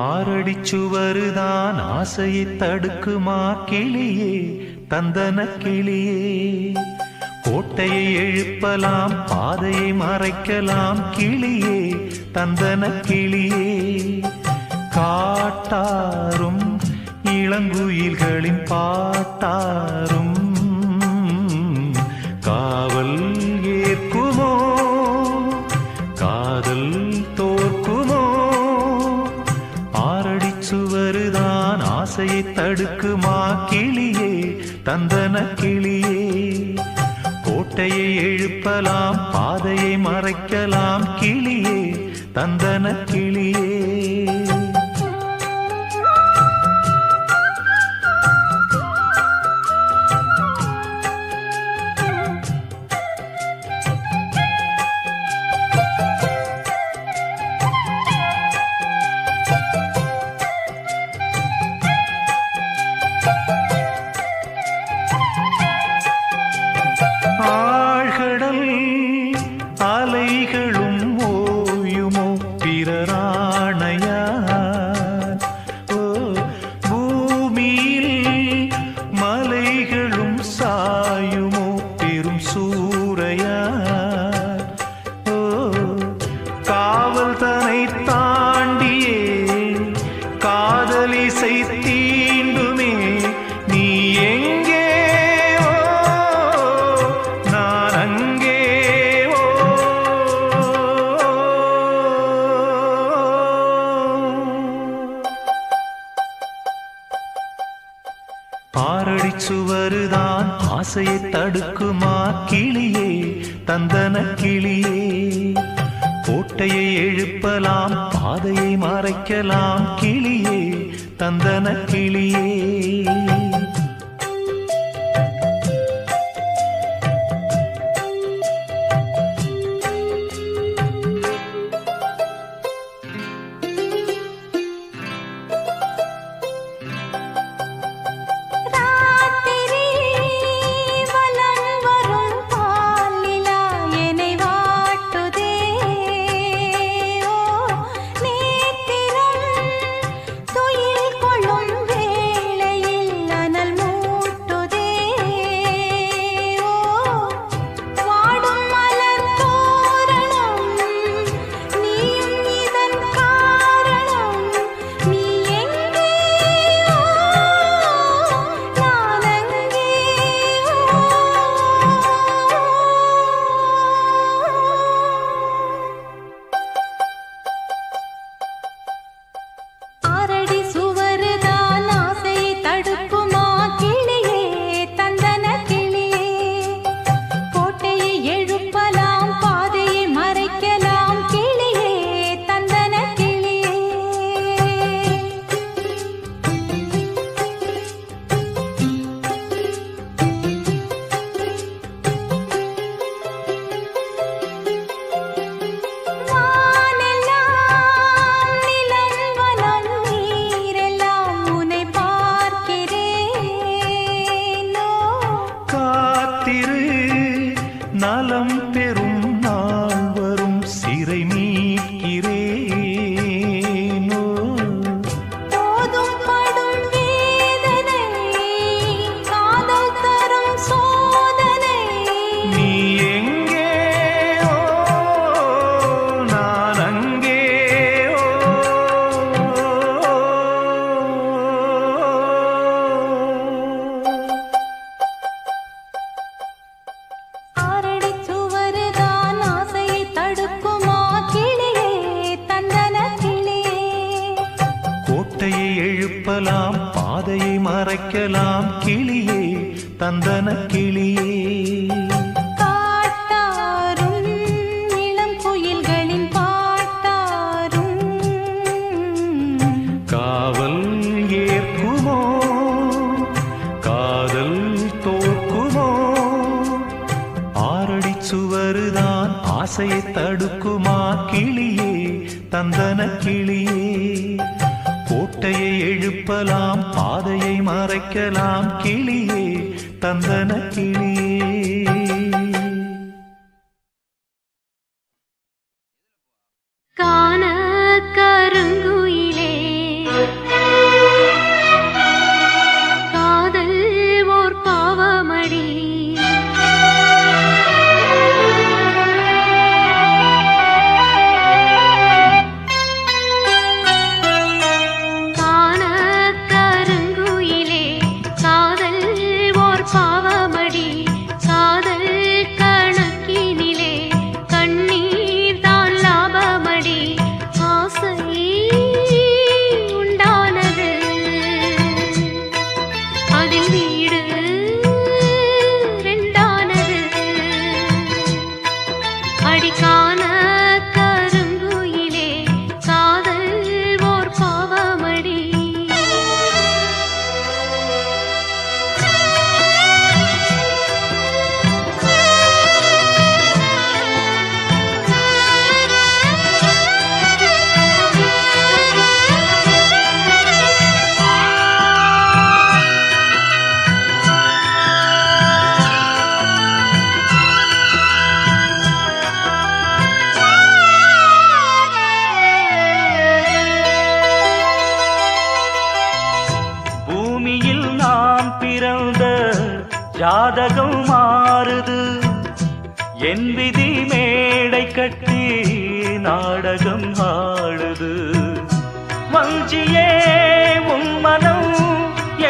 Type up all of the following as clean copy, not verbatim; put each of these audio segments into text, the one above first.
ஆரடிச்சுவருதான் ஆசையை தடுக்குமா கிளியே தந்தன கிளியே. கோட்டையை எழுப்பலாம் பாதையை மறைக்கலாம் கிளியே தந்தன கிளியே. காட்டாரும் இளங்குயில்களின் பாட்டாரும் காவல் ஏற்குமோ காதல் தோற்குமோ. ஆரடிச்சுவருதான் ஆசையை தடுக்குமா கிளியே தந்தன கிளியே. கோட்டையை எழுப்பலாம் பாதையை மறைக்கலாம் கிளியே தந்தன கிளியே. அலைகளும் ஓயுமோ பிறராணையார். ஓ பூமியில் மலைகளும் சாயுமோ பெரும் சூறையார். ஓ காவல் தனை தாண்டியே காதலிசை தீண்டுமே நீ எங்கே நான் அங்கே. ஆரடிச்சுவருதான் ஆசையை தடுக்குமா கிளியே தந்தன கிளியே. கோட்டையை எழுப்பலாம் பாதையை மறைக்கலாம் கிளியே தந்தன கிளியே. நலம் பெறும் நாள் வரும் சிறை மீட்கிறேனோ. போதும் படும் வேதனை காதல் தரும் சோதனை. நீ எங்கே நான் அங்கே. கோட்டையை எழுப்பலாம் பாதையை மறைக்கலாம் கிளியே தந்தன கிளியே. காட்டாரும் இளம் குயில்களின் பாட்டாரும் காவல் ஏற்குமோ காதல் தோற்குமோ. ஆரடிச்சுவருதான் ஆசையை தடுக்குமா கிளியே தந்தன கிளியே. கோட்டையை எழுப்பலாம் பாதையை மறைக்கலாம் கிளியே தந்தன கிளியே. காண கருங்குயிலே ஜாதகம் மாறுது என் விதி மேடை கட்டி நாடகம் ஆடுது வஞ்சியே உன் மனம்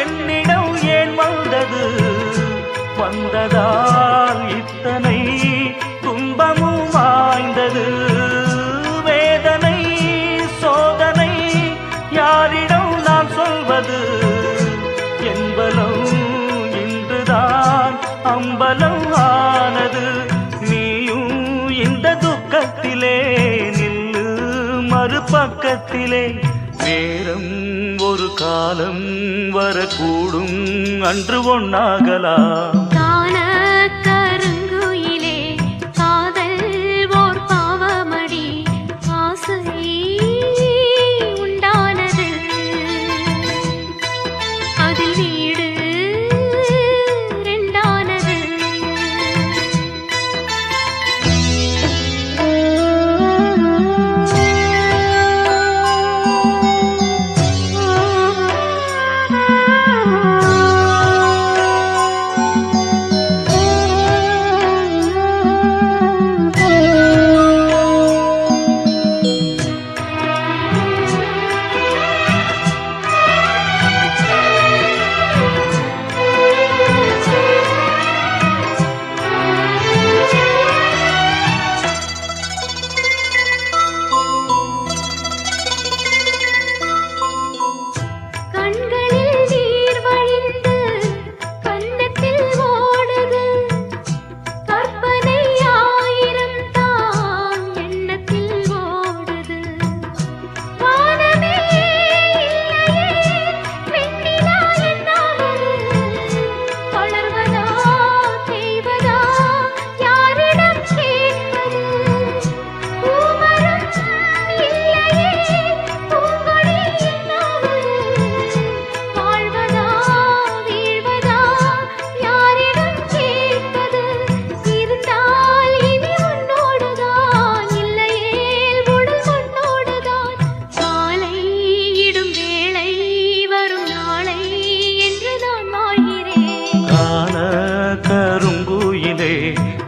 என்னிடம் ஏன் வந்தது வந்ததால் இத்தனை துன்பமும் வாய்ந்தது வேதனை சோதனை யாரிடம் நான் சொல்வது என்பலம் இன்றுதான் அம்பலம் ஆனது நீயும் இந்த துக்கத்திலே நில்லு மறுபக்கத்திலே நேரம் ஒரு காலம் வரக்கூடும் அன்று ஒன்னாகலாம் காண கருங்குயிலே காதல் ஓர் பாவமடி ஆசை உண்டானது அதில் வீடு ரெண்டானது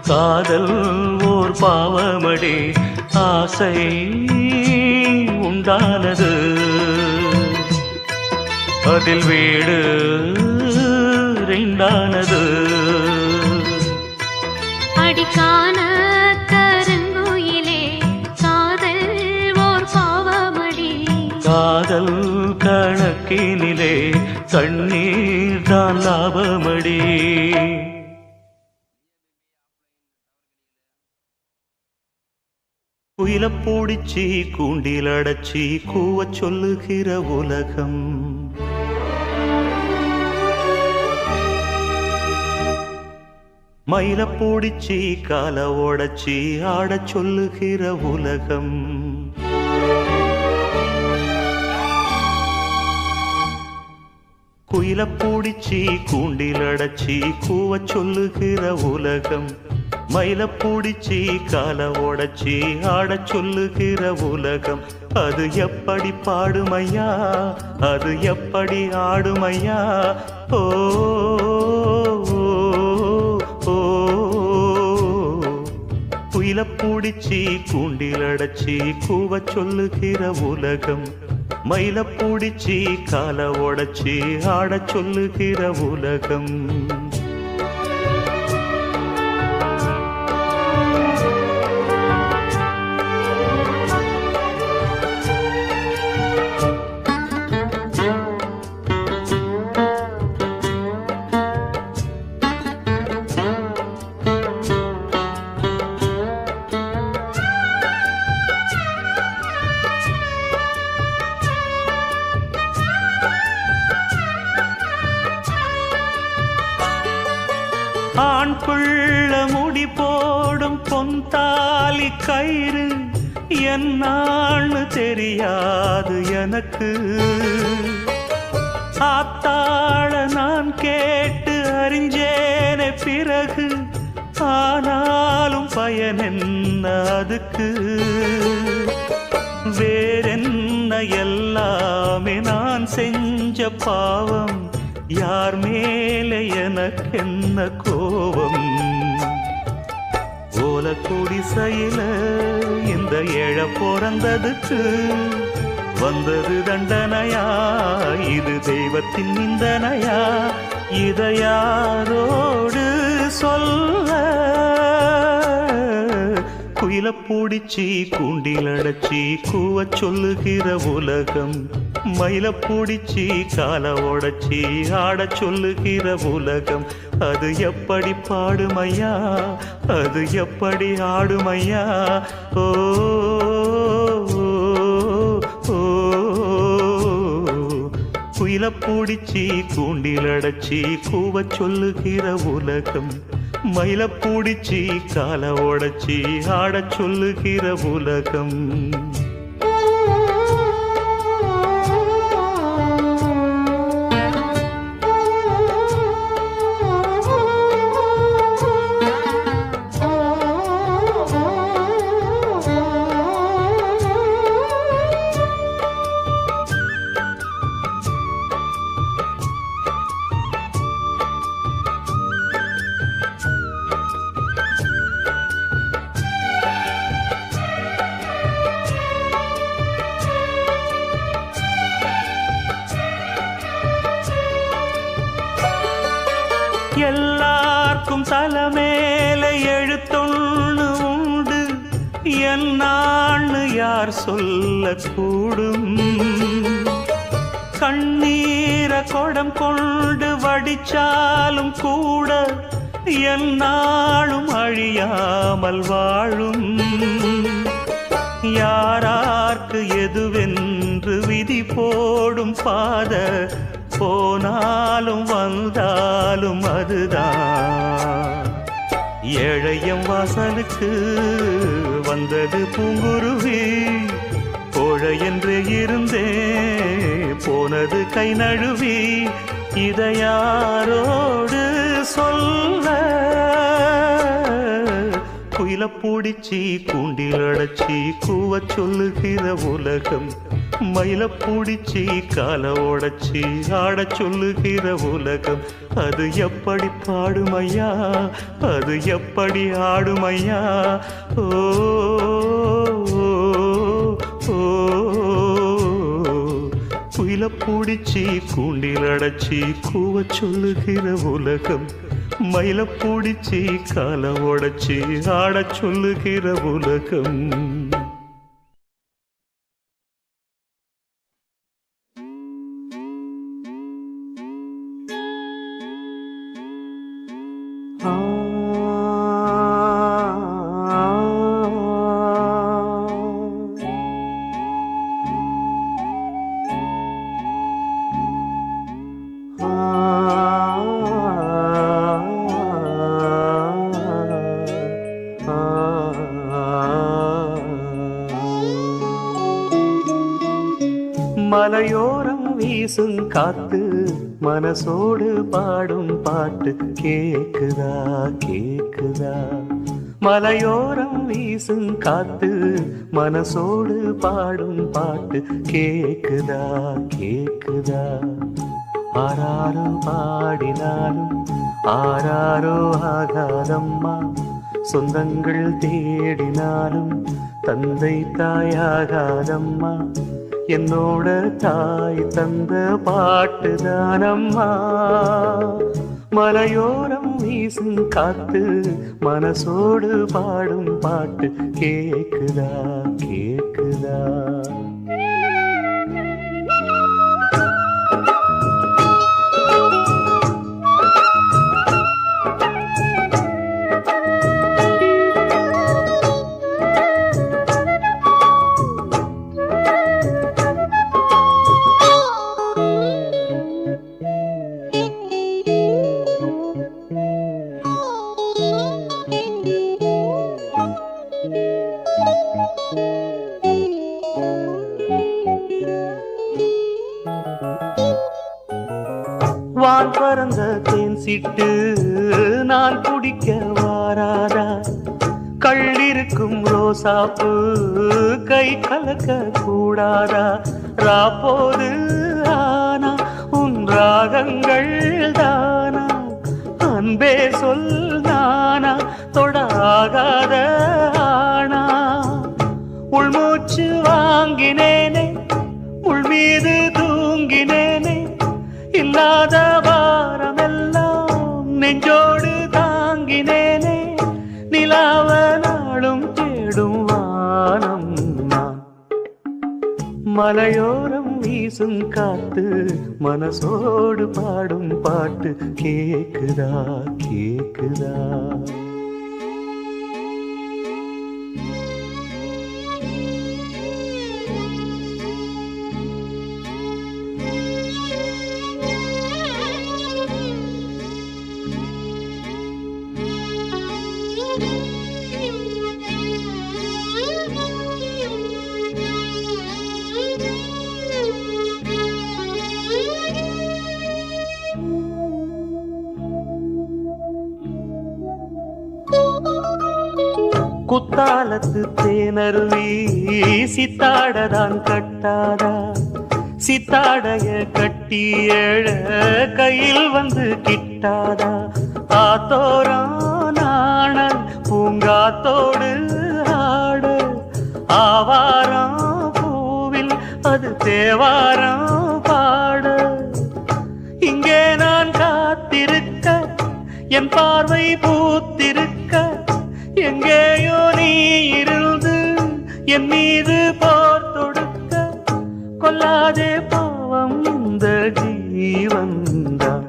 காதல் ஓர் பாவமடி ஆசை உண்டானது அதில் வீடு ரெண்டானது அடிக்கான கருங்குயிலே காதல் ஓர் பாவமடி காதல் கணக்கினிலே கண்ணீர் தான் லாபமடி குயிலப்பூடிச்சி கூண்டில் அடைச்சி கூவச் சொல்லுகிற உலகம் மயிலப்பூடிச்சி கால ஓடச்சி ஆடச் சொல்லுகிற உலகம் குயிலப்பூடிச்சி கூண்டில் அடைச்சி கூவச் சொல்லுகிற உலகம் மயிலப்பூடிச்சி கால ஓடச்சி ஆடச் சொல்லுகிற உலகம் அது எப்படி பாடுமையா அது எப்படி ஆடுமையா ஓ குயிலப்பூடிச்சி கூண்டில் அடைச்சி கூவச் சொல்லுகிற உலகம் மயிலப்பூடிச்சி கால ஓடச்சி ஆடச் சொல்லுகிற உலகம் ஆண் பிள்ள முடி போடும் பொன்தாலி கயிறு என்னான்னு தெரியாது எனக்கு ஆத்தாள நான் கேட்டு அறிஞ்சேனே பிறகு ஆனாலும் பயன் என்ன அதுக்கு வேறென்ன எல்லாமே நான் செஞ்ச பாவம் யார் மேலே எனக்கென்ன கோபம்? ஓலக்கூடி செயல இந்த ஏழ பிறந்ததுக்கு வந்தது தண்டனையா? இது தெய்வத்தின் நிந்தனையா? இதை யாரோடு சொல்ல? குயில பூடிச்சி கூண்டில் அடைச்சி கூவ சொல்லுகிற உலகம், மயில பூடிச்சி கால உடைச்சி ஆட சொல்லுகிற உலகம். அது எப்படி பாடுமையா? அது எப்படி ஆடுமையா? ஓ குயில பூடிச்சி கூண்டில் அடைச்சி கூவ சொல்லுகிற உலகம், மயில பூடிச்சி கால உடைச்சி ஆட சொல்லுகிற உலகம். எல்லாருக்கும் தலைமேல எழுத்தொன்னு உண்டு, என்னான்னு யார் சொல்லக்கூடும்? கண்ணீர கொடம் கொண்டு வடிச்சாலும் கூட என்னாலும் அழியாமல் வாழும். யாரார்க்கு எதுவென்று விதி போடும் பாத, போனாலும் வந்தாலும் அதுதான். ஏழையம் வாசலுக்கு வந்தது பூங்குருவி, கோழை என்று இருந்தே போனது கை நழுவி. இதை யாரோடு சொல்ல? குயில பூடிச்சி கூண்டில் அடைச்சி கூவ சொல்லுகிற உலகம், மயில பூடிச்சி கால உடைச்சி ஆட சொல்லுகிற உலகம். அது எப்படி பாடுமையா? அது எப்படி ஆடுமையா? ஓ குயில பூடிச்சி கூண்டில் அடைச்சி கூவ சொல்லுகிற உலகம், மயில பூடிச்சி கால உடைச்சி ஆட சொல்லுகிற உலகம். மலையோரம் வீசும் காத்து மனசோடு பாடும் பாட்டு கேக்குதா கேக்குதா? மலையோரம் வீசும் காத்து மனசோடு பாடும் பாட்டு கேக்குதா கேக்குதா? ஆராரோ பாடினாலும் ஆராரோ ஆகாதம்மா, சொந்தங்கள் தேடினாலும் தந்தை தாயாகாதம்மா. என்னோட தாய் தந்த பாட்டுதானம்மா. மலையோரம் வீசும் காத்து மனசோடு பாடும் பாட்டு கேக்குதா கேக்குதா? வான் பறந்த தேன் சிட்டு நான் குடிக்க வாராதா? கள்ளிருக்கும் ரோசாப்பு கை கலக்க கூடாதா? ராப்போது ஆனா உன் ராகங்கள் தானா அன்பே சொல் நானா தொடாகாத ஆனா உள்மூச்சு வாங்கினேனே உள் மீது தூங்கினேனே இல்லாத வாரமெல்லாம் நெஞ்சோடு தாங்கினேனே நிலாவ நாளும் தேடும் வானம் நான் மலையோரம் வீசும் காத்து மனசோடு பாடும் பாட்டு கேக்குதா கேக்குதா குத்தாலத்து தேனருவி சித்தாடதான் கட்டாதா சித்தாடைய கட்டி எழ கையில் வந்து கிட்டாதா ஆத்தோரம் நாணல் பூங்காத்தோடு ஆட ஆவாரம் பூவில் அது தேவாரம் பாட இங்கே நான் காத்திருக்க என் பார்வை பூத்திருக்க எங்கேயோ நீ இருந்து என் மீது போர் தொடுக்க கொல்லாதே பாவம் இந்த ஜீவன்தான்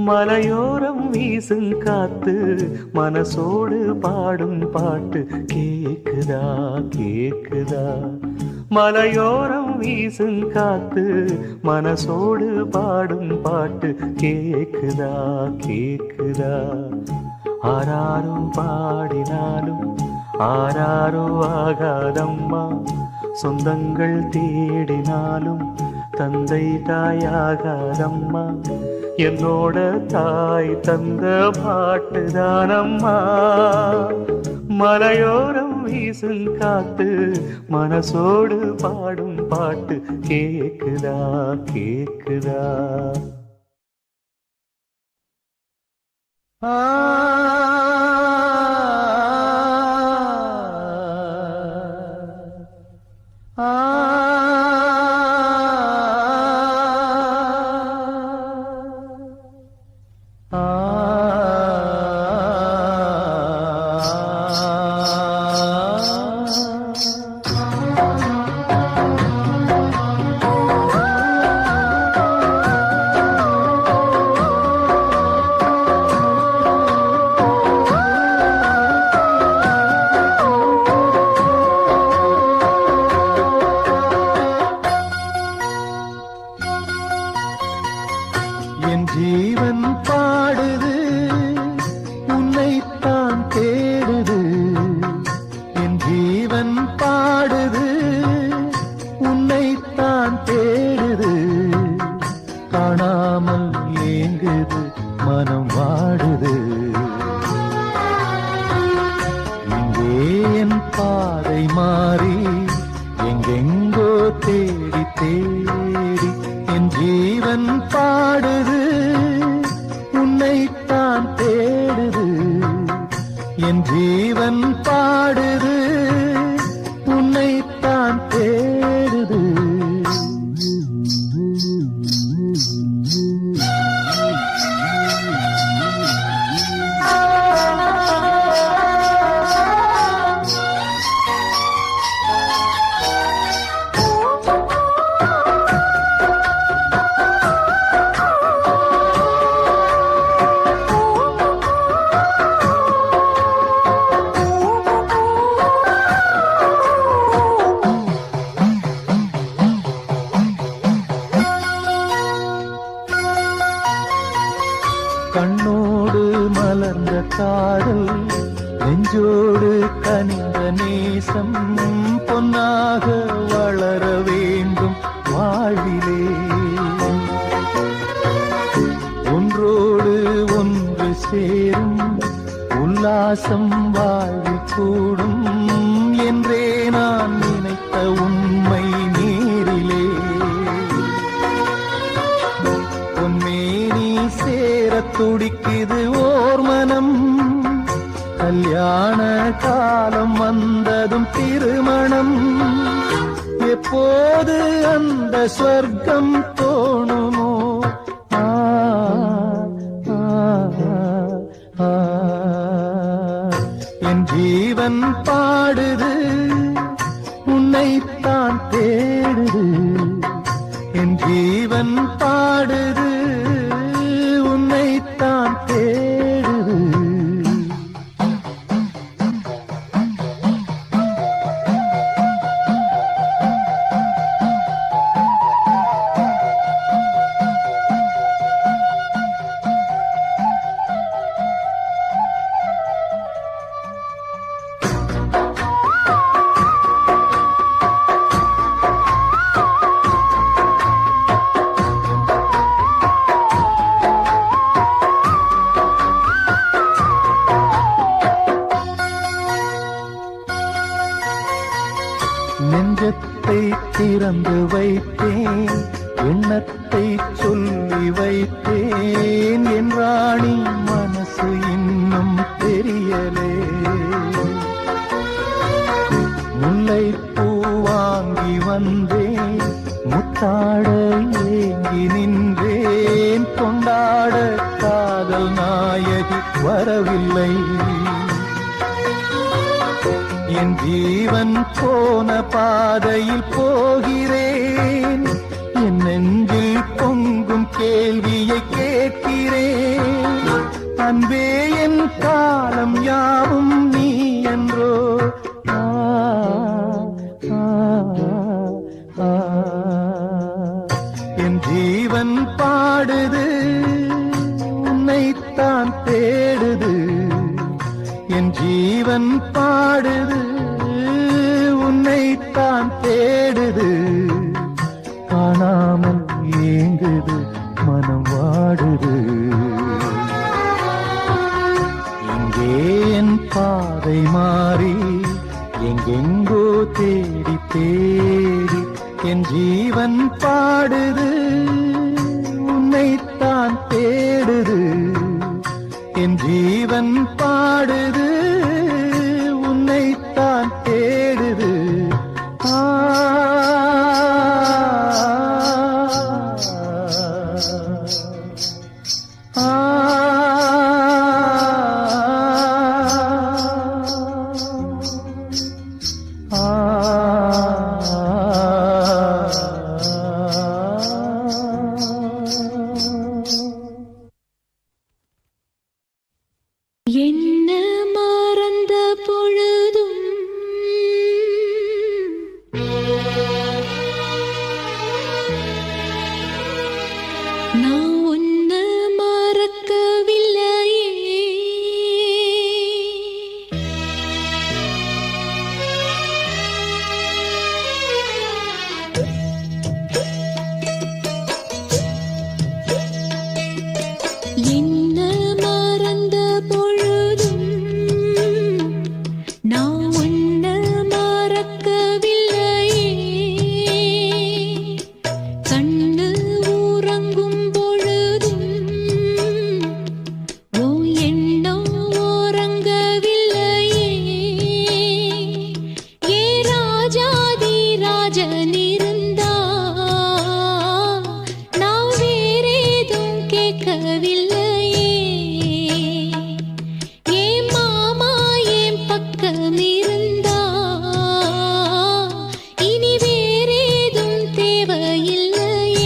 மலையோரம் வீசும் காத்து மனசோடு பாடும் பாட்டு கேக்குதா கேக்குதா மலையோரம் வீசும் காத்து மனசோடு பாடும் பாட்டு கேக்குதா கேக்குதா ஆராரோ பாடினாலும் ஆராரோ ஆகாதம்மா சொந்தங்கள் தேடினாலும் தந்தை தாயாகாதம்மா என்னோட தாய் தந்த பாட்டுதானம்மா மலையோரம் வீசும் காத்து மனசோடு பாடும் பாட்டு கேக்குதா கேக்குதா ஜீவன் பாடுது உன்னைத்தான் தேடுது என் ஜீவன் பாடுது உன்னைத்தான் தேடுது காணாமல் ஏங்குது மனம் வாடுது இங்கே என் பாதை மாறி எங்கெங்கோ தேடி தேடி என் ஜீவன் பாடுது உன்னைத்தான் தேடுது என் ஜீவன் பாடுது உன்னைத்தான் தேடுது கண்ணோடு மலர்ந்த காதல் நெஞ்சோடு கனிந்த நேசம் பொன்னாக வளர வேண்டும் வாழ்விலே ஒன்றோடு ஒன்று சேரும் உல்லாசம் வாழ்வில் கூடும் என்றே நான் நினைத்த உண்மை நேரிலே துடிக்குது ஓர் மனம். கல்யாண காலம் வந்ததும் திருமணம். எப்போது அந்த ஸ்வர்க்கம் தோணுமோ? ஆ, ஆ, ஆ. என் ஜீவன் பாடுது, உன்னைத்தான் தேடுது. என் ஜீவன் பாடுது, உன்னைத்தான் தேடுது. நெஞ்சத்தை திறந்து வைத்தேன், எண்ணத்தை சொல்லி வைத்தேன். என் ராணி மனசு இன்னும் தெரியலே. முல்லைப்பூ வாங்கி வந்தேன், முத்தாட ஏங்கி நின்றேன். கொண்டாட காதல் நாயகி வரவில்லை. என் ஜீவன் போன பாதையில் போகிறேன். என் நெஞ்சில் பொங்கும் கேள்வியை கேட்கிறேன். அன்பே என் காலம் யாவும் நீ என்றோ? ஆ, ஆ, ஆ. என் ஜீவன் பாடுது, உன்னைத்தான் தேடுது. என் ஜீவன் பாடுது, உன்னைத்தான் தேடுது. காணாமல் ஏங்குது, மனம் வாடுது. இங்கே என் பாதை மாறி எங்கெங்கோ தேடி தேடி என் ஜீவன் பாடுது, உன்னைத்தான் தேடுது. என் ஜீவன் பாடுது, உன்னைத்தான் தேடுது. ஆ, ஆ, என்ன மறந்த பொழுதும் நான் உன்னை மறக்கவில்லையே. என்ன மறந்த பொழுதும் நான் உன்னை மறக்கவில்லையே. கண்ணு உறங்கும் பொழுதும் உன் எண்ணம் உறங்கவில்லையே. ஏ ராஜாதி ராஜன் இருந்தா நான் வேறேதும் கேட்கவில்லையே. ஏ மாமா என் பக்கம் இருந்தா இனி வேறேதும் தேவையில்லையே.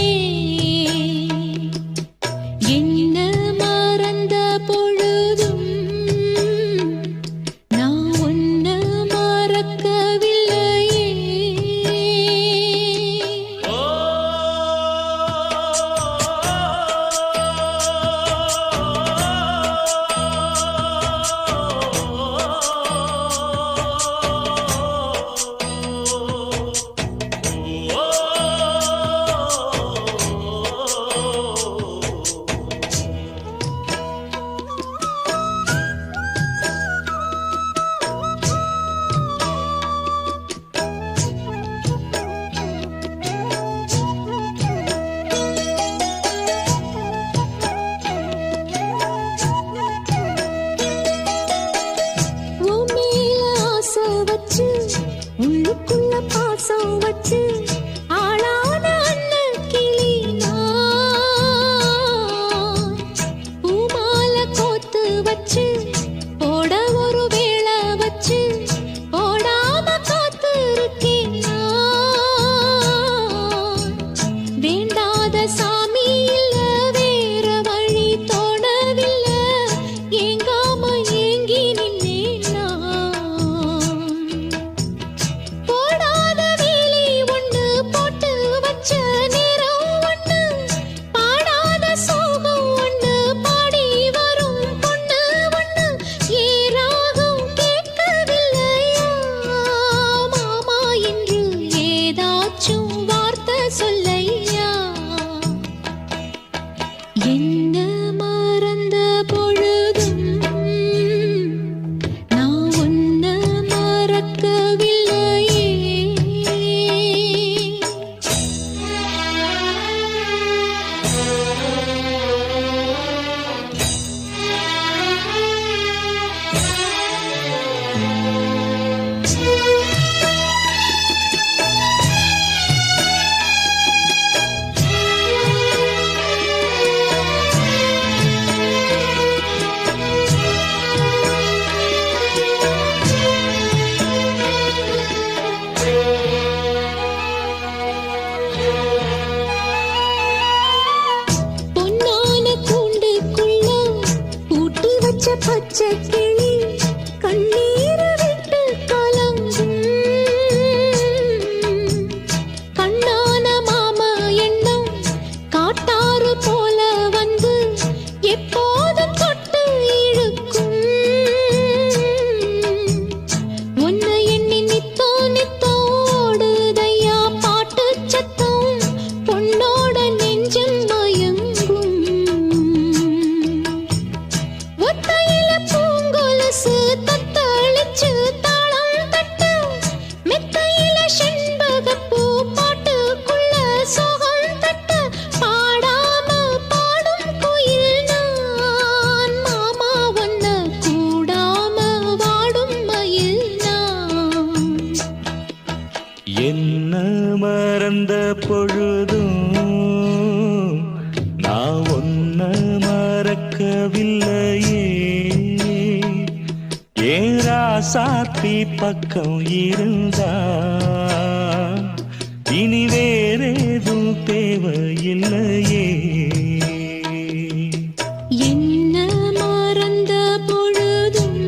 வேண்டாத சாமி இல்ல வேற வழி தோணவில்லை ஏங்காம ஏங்கி நின்னேன் நான் போடாத வேலி ஒண்ணு போட்டு வச்ச நேரம் ஒண்ணு பாடாத சோகம் ஒண்ணு பாடி வரும் பொண்ணு ஒண்ணு ஏராகும் கேட்கவில்லையா மாமா என்று ஏதாச்சும் வார்த்தை சொல்லையா என்ன மறந்த பொழுதும் நான் உன்ன மறக்கவில்லையே பொன்னான கூண்டுக்குள்ள பூட்டி வச்ச பச்சை கிளி கண்ணீர் விட்டு கலங்கும் கண்ணான மாமா எண்ணம் காட்டாறு போல வந்து எப்போதும் தொட்டு இழுக்கும் உன்னை எண்ணி நித்தோ நித்தோ ஓடுதையா பாட்டு சத்தம் பொன்னோட நெஞ்சம் மயங்கும் ஒத்தையில பூங்கொலுசு தத்தளிச்சு தாளம் தட்டு மெத்தையில செண்பகப்பூ பாட்டுக்குள்ள சோகம் தட்டு பாடாம பாடும் குயில் நான் மாமா ஒன்ன கூடாம வாடும் மயில் நான் என்ன மறந்த பொழுதும் நான் ஒன்ன மறக்கவில்லையே ஏராசாத்தி பக்கம் இருந்தா இனி வேறேதும் தேவையில்லையே என்ன மறந்த பொழுதும்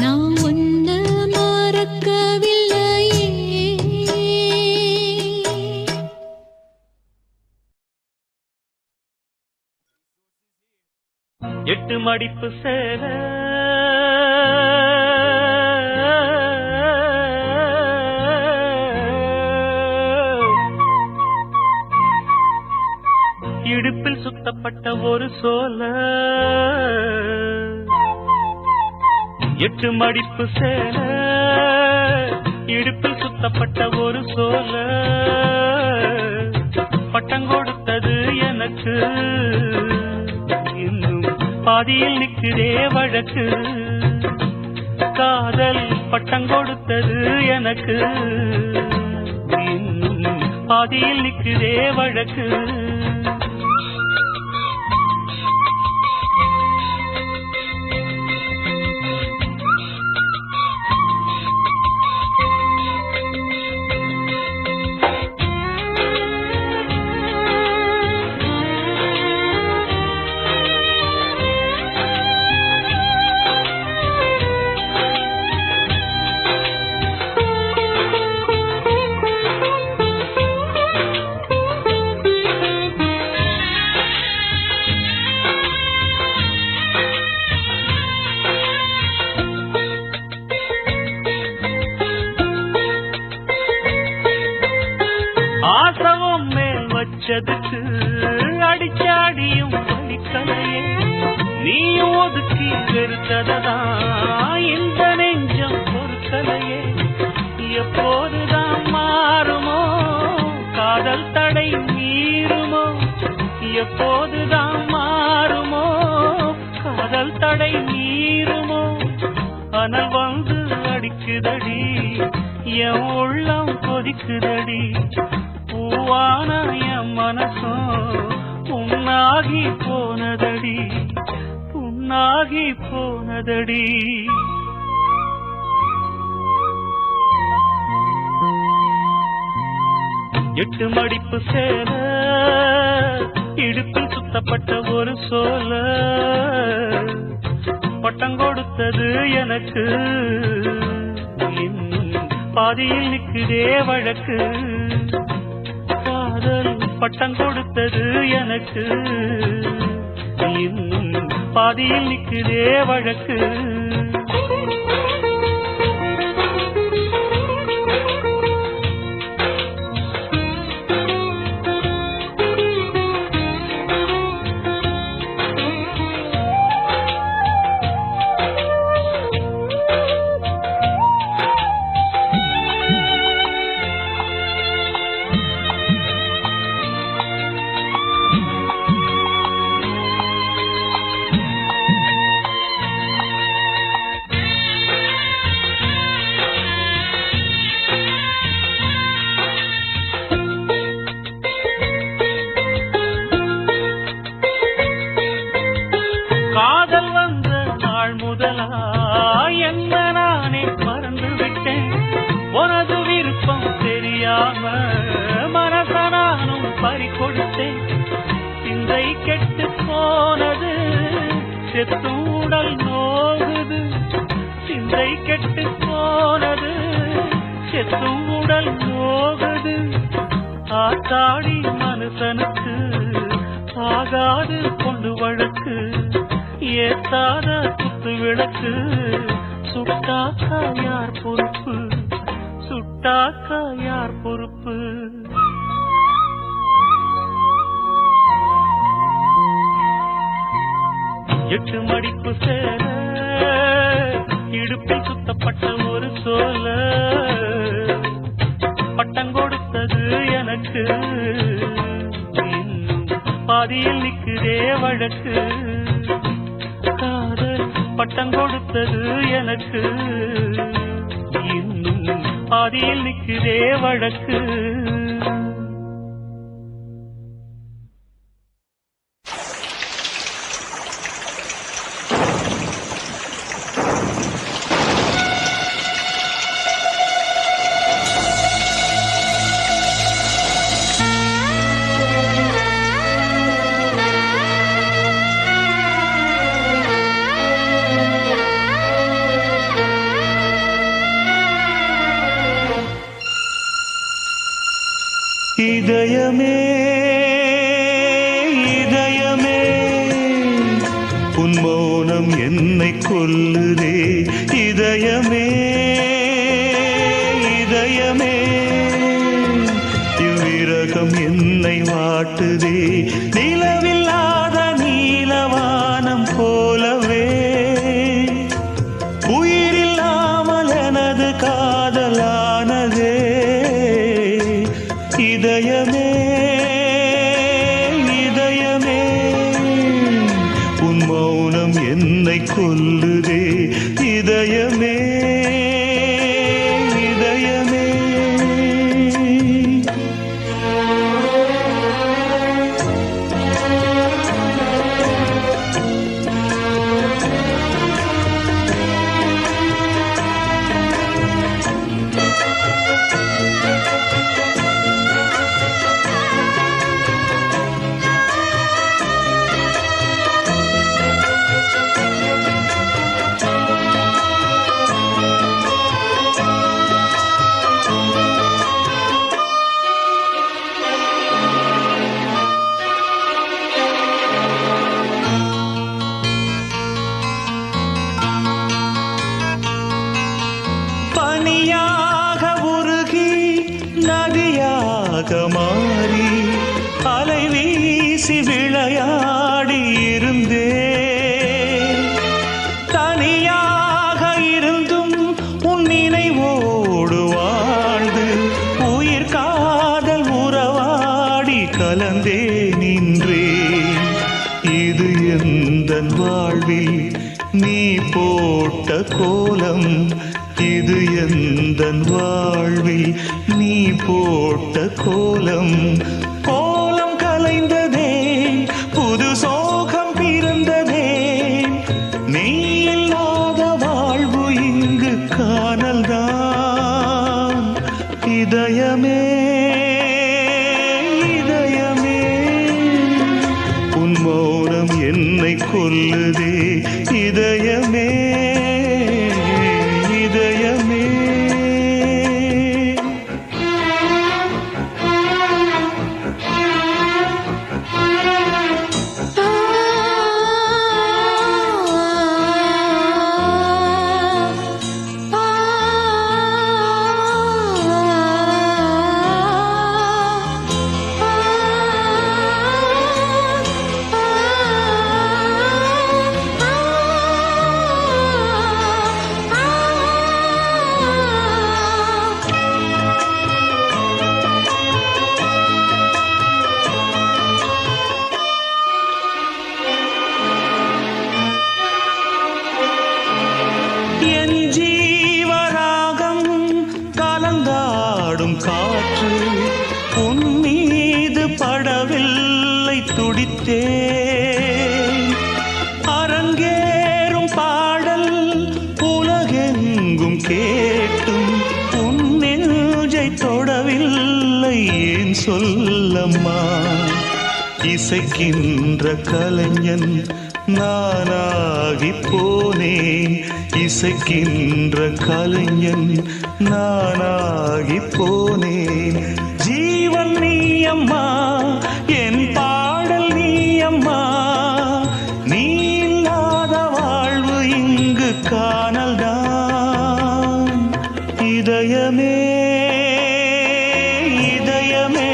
நான் உன்ன மறக்கவில்லையே 8 மடிப்பு சேலை இடுப்பில் சுத்தப்பட்ட ஒரு சோலை 8 மடிப்பு சேலை இடுப்பில் சுத்தப்பட்ட ஒரு சோலை பட்டம் கொடுத்தது எனக்கு இன்னும் பாதியில் நிற்குதே வழக்கு காதல் பட்டம் கொடுத்தது எனக்கு இன்னும் பாதியில் நிற்குதே வழக்கு ஆசவம் மேல் வச்சதுக்கு அடிச்சாடியும் வலிக்கலையே நீயும் ஒதுக்கி வெறுத்ததா இந்த நெஞ்சம் பொறுக்கலையே எப்போதுதான் மாறுமோ காதல் தடை மீறுமோ எப்போதுதான் மாறுமோ காதல் தடை மீறுமோ அனல் வந்து அடிக்குதடி என் உள்ளம் கொதிக்குதடி பூவான என் மனசும் புண்ணாகி போனதடி புண்ணாகி போனதடி 8 மடிப்பு சேல இடுப்பில் சுத்தப்பட்ட ஒரு சோல பட்டம் கொடுத்தது எனக்கு இன்னும் பாதியில் நிற்குதே வழக்கு காதல் பட்டம் கொடுத்தது எனக்கு இன்னும் பாதியில் நிற்குதே வழக்கு காதல் வந்த நாள் முதலா என்ன நானே மறந்து விட்டேன் உனது விருப்பம் தெரியாம மனச நானும் பறிகொடுத்தேன் சிந்தை கெட்டு போனது செத்தூடல் நோகுது சிந்தை கெட்டு போனது செத்தூடல் நோகுது ஆத்தாடி மனுஷனுக்கு ஆகாது கொண்டு வழக்கு ஏத்தாத குத்து விளக்கு சுட்டாக்கா யார் பொறுப்பு சுட்டாக்கா யார் பொறுப்பு எட்டு மடிப்பு சேல இடுப்பில் சுத்தப்பட்ட ஒரு சோல பட்டம் கொடுத்தது எனக்கு பாதியில் நிற்குதே வழக்கு காதல் பட்டம் கொடுத்தது எனக்கு இன்னும் பாதியில் நிற்குதே வழக்கு இதயமே இதயமே உன் மௌனம் என்னை கொல்லுதே இதயமே இதயமே இவ்விரகம் என்னை வாட்டுதே நிலவில்லாத நீலவானம் போலவே உயிரில்லாமல் எனது காதலானதே இதயமே இதயமே உன் மௌனம் என்னை கொல்லுதே இதயமே இதயமே பனியாக உருகி நதியாக மாறி அலை வீசி விளையாடி இருந்தே தனியாக இருந்தும் உன் நினைவோடு வாழ்ந்து உயிர் காதல் உறவாடி கலந்தே நின்றேன் இது எந்தன் வாழ்வில் நீ போட்ட கோலம் இது எந்தன் வாழ்வில் நீ போட்ட கோலம் கோலம் கலைந்ததே புது சோகம் பிறந்ததே நீ இல்லாத வாழ்வு இங்கு காணல்தான் இதயமே கொல்லுதே இதயமே இதயமே. என் ஜீவராகம் கலந்தாடும் காற்று உன் மீது படவில்லை துடித்தேன். அரங்கேறும் பாடல் உலகெங்கும் கேட்டும் உன் நெஞ்சை தொடவில்லை ஏன் சொல்லம்மா. இசைக்கின்ற கலைஞன் நானாகி போனேன். இசைக்கின்ற கலைஞன் நானாகி போனேன். ஜீவன் நீ அம்மா என் பாடல் நீ அம்மா. நீ இல்லாத வாழ்வு இங்கு காணல்தான். இதயமே இதயமே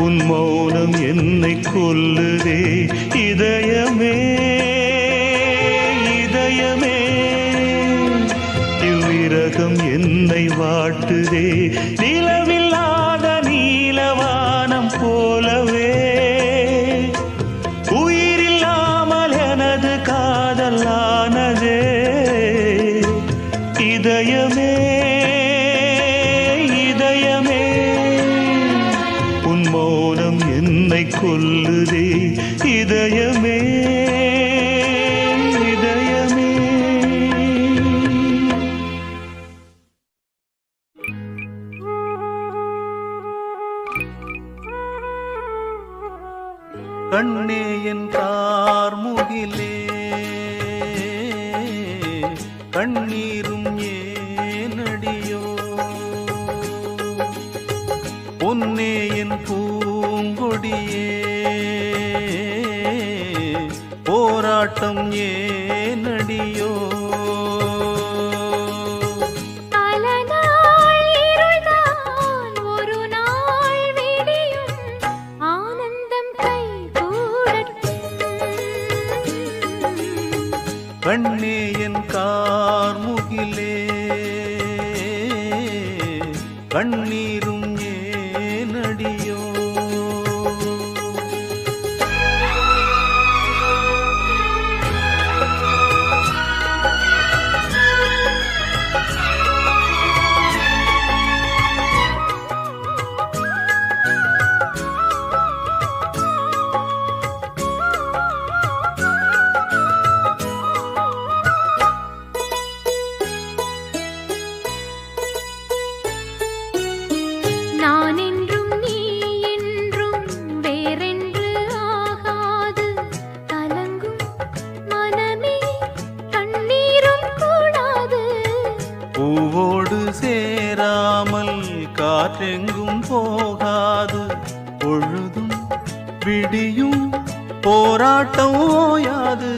உன் மௌனம் என்னை கொல்லுதே இதயமே இதயமே. இவ்விரகம் என்னை வாட்டுதே நிலவில்லாத நீலவானம் போலவே. உயிரில்லாமல் எனது காதலானதே இதயமே இதயமே. உன் மௌனம் என்னை கொல்லுதே இதயமே இதயமே. கண்ணே என் கார்முகிலே கண்ணீரும் ஏனடியோ. பொன்னே என் பூங்கொடியே போராட்டம் ஏனடியோ. கண்ணே என் கார்முகிலே கண்ணீரும் ஏனடியோ. காற்றெங்கும் போகாது பொழுதும் விடியும் போராட்டம் ஓயாது.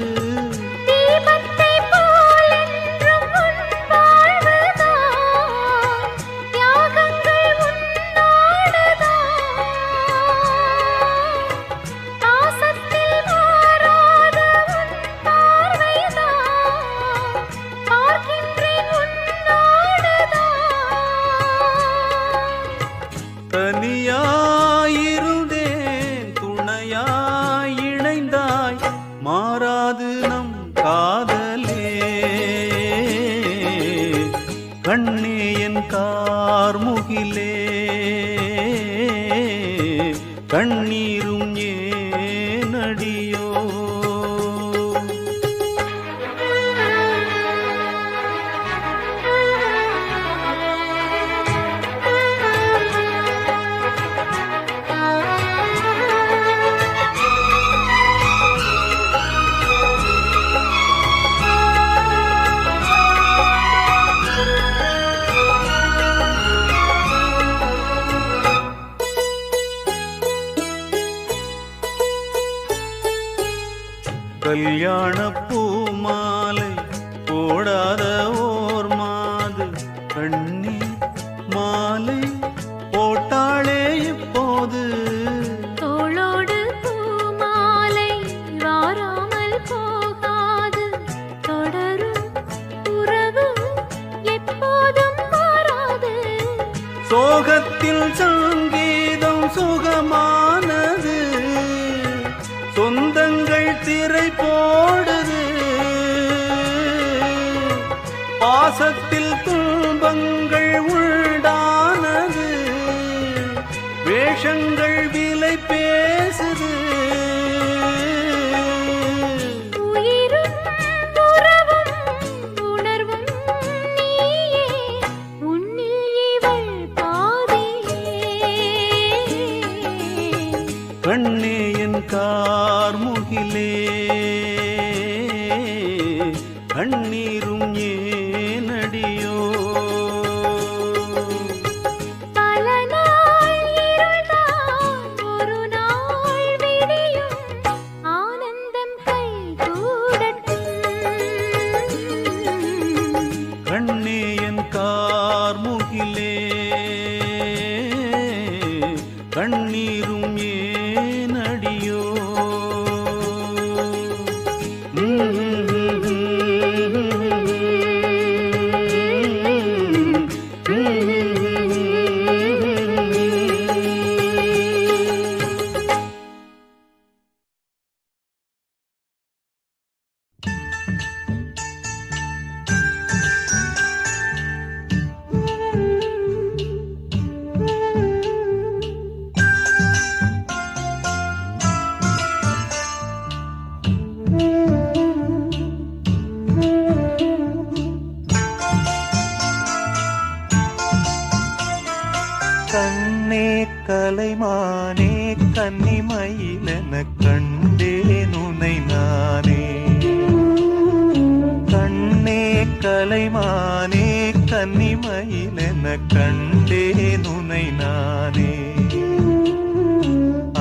தனியாயிருந்தேன் துணையாய் இணைந்தாய் மாறாது நம் காதலே. கண்ணே என் கார்முகிலே கண்ணீரும் ஏனடியோ. கல்யாண பூமாலை போடாத ஓர் மாது கண்ணி மாலை போட்டாளே இப்போது. தோளோடு பூமாலை வாராமல் போகாது, தொடரும் உறவு எப்போதும் மாறாது. சோகத்தில் சங்கீதம் சுகமானது, சொந்தங்கள் திரை போடுது. பாசத்தில் துன்பங்கள் உண்டானது, வேஷங்கள் விலை பேசுது. உயிரும் உறவும் உணர்வும் நீயே, உன்னில் இவள் பாதியே. கண்ணே என் கார்முகிலே, கண்ணீரும் ஏனடியோ. பல நாள் இருள்தான் ஒரு நாள் விடியும், ஆனந்தம் கைகூடட்டும். கண்ணே என் கார்முகிலே, கண்ணீரும் ஏனடியோ. கண்ணே கலைமானே கன்னிமயிலென கண்டேன் உனை நானே. கண்ணே கலைமானே கன்னிமயிலென கண்டேன் உனை நானே.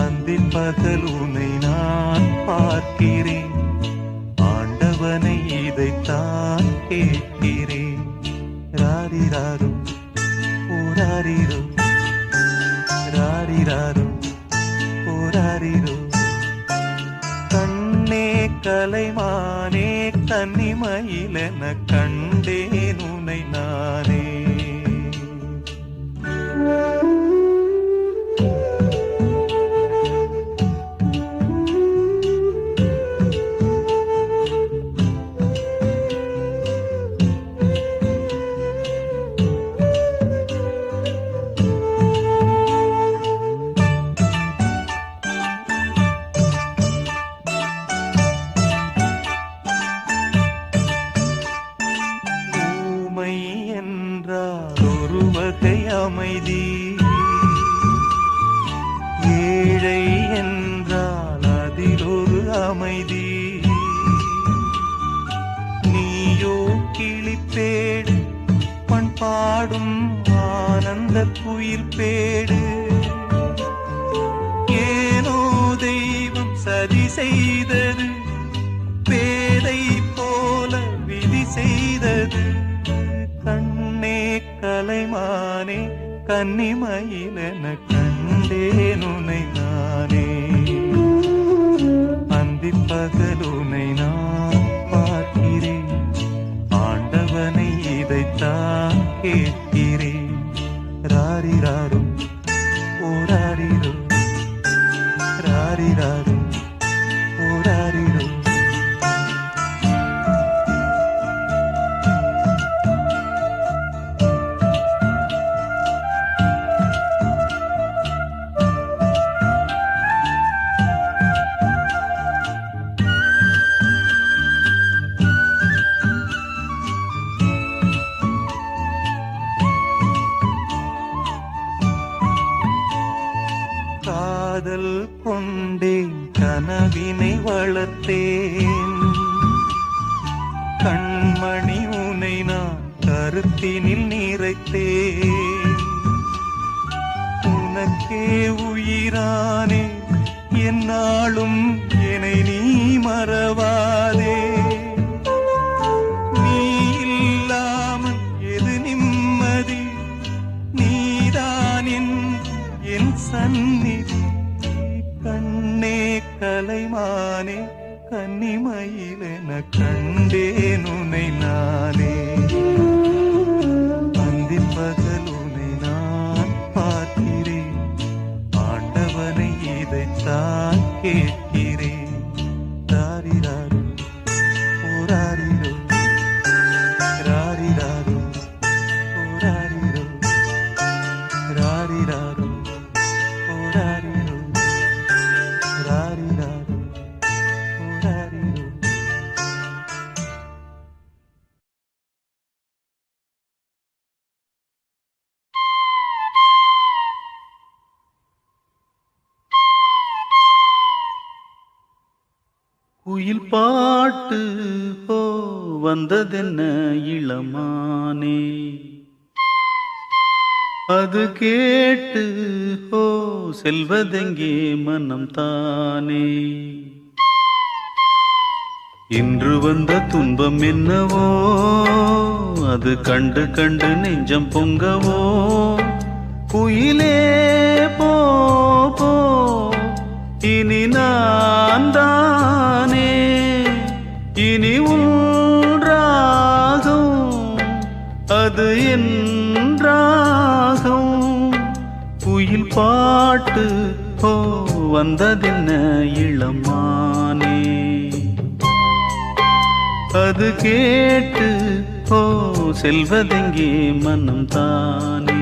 அந்தின் பகல் உனை நான் பார்க்கிறேன், ஆண்டவனை இதைத்தான் கேட்கிறேன். ராரிராரும் ஓராரிரோ, ராரிராரோ ஓராரிரோ. கண்ணே கலைமானே கன்னிமயிலென கண்டேன் உனை நானே. ஊமை என்றால் ஒரு வகை அமைதி, ஏழை என்றால் அதில் ஒரு அமைதி. நீயோ கிளிப்பேடு, பண்பாடும் ஆனந்த குயில் பேடு. ஏனோ தெய்வம் சதி செய்தது, பேதை போல விதி செய்தது. கண்ணே கலைமானே கன்னிமயிலென கண்டேன் உனை நானே. அந்திப் பகல் உனை நான் பார்க்கிறேன், ஆண்டவனை இதைத்தான் கேட்கிறேன். ராரிராரும் ஓராரிரோ, ராரிராரும் ஓராரிரோ. காதல் கொண்டேன், கனவினை வளர்த்தேன். கண்மணி உனை நான் கருத்தினில் நிறைத்தேன். உனக்கே உயிரானே, என்னாலும் என்னை நீ மறவாதே. நீ இல்லாமல் எது நிம்மதி, நீதான் என் சந்நிதி. கண்ணே கலைமானே கன்னிமயிலென கண்டேன் உனை நானே. அந்திப் பகல் உனை நான் பார்க்கிறேன், ஆண்டவனை இதைத்தான் கேட்கிறேன். ராரிராரோ ஓராரிரோ ராரிராரோ ஓராரிரோ ராரிராரோ ஓராரிரோ ராரிராரோ ஓராரிரோ. குயில் பாட்டு ஓ வந்ததென்ன இளமானே, அது கேட்டு ஓ செல்வதெங்கே மனம் தானே. இன்று வந்த துன்பம் என்னவோ, அது கண்டு கண்டு நெஞ்சம் பொங்கவோ. குயிலே போ போ இனி நான் தானே, இனி உன் ராகம் அது என் ராகம். குயில் பாட்டு ஓ வந்ததென்ன இளமானே, அது கேட்டு ஓ செல்வதெங்கே மனம் தானே.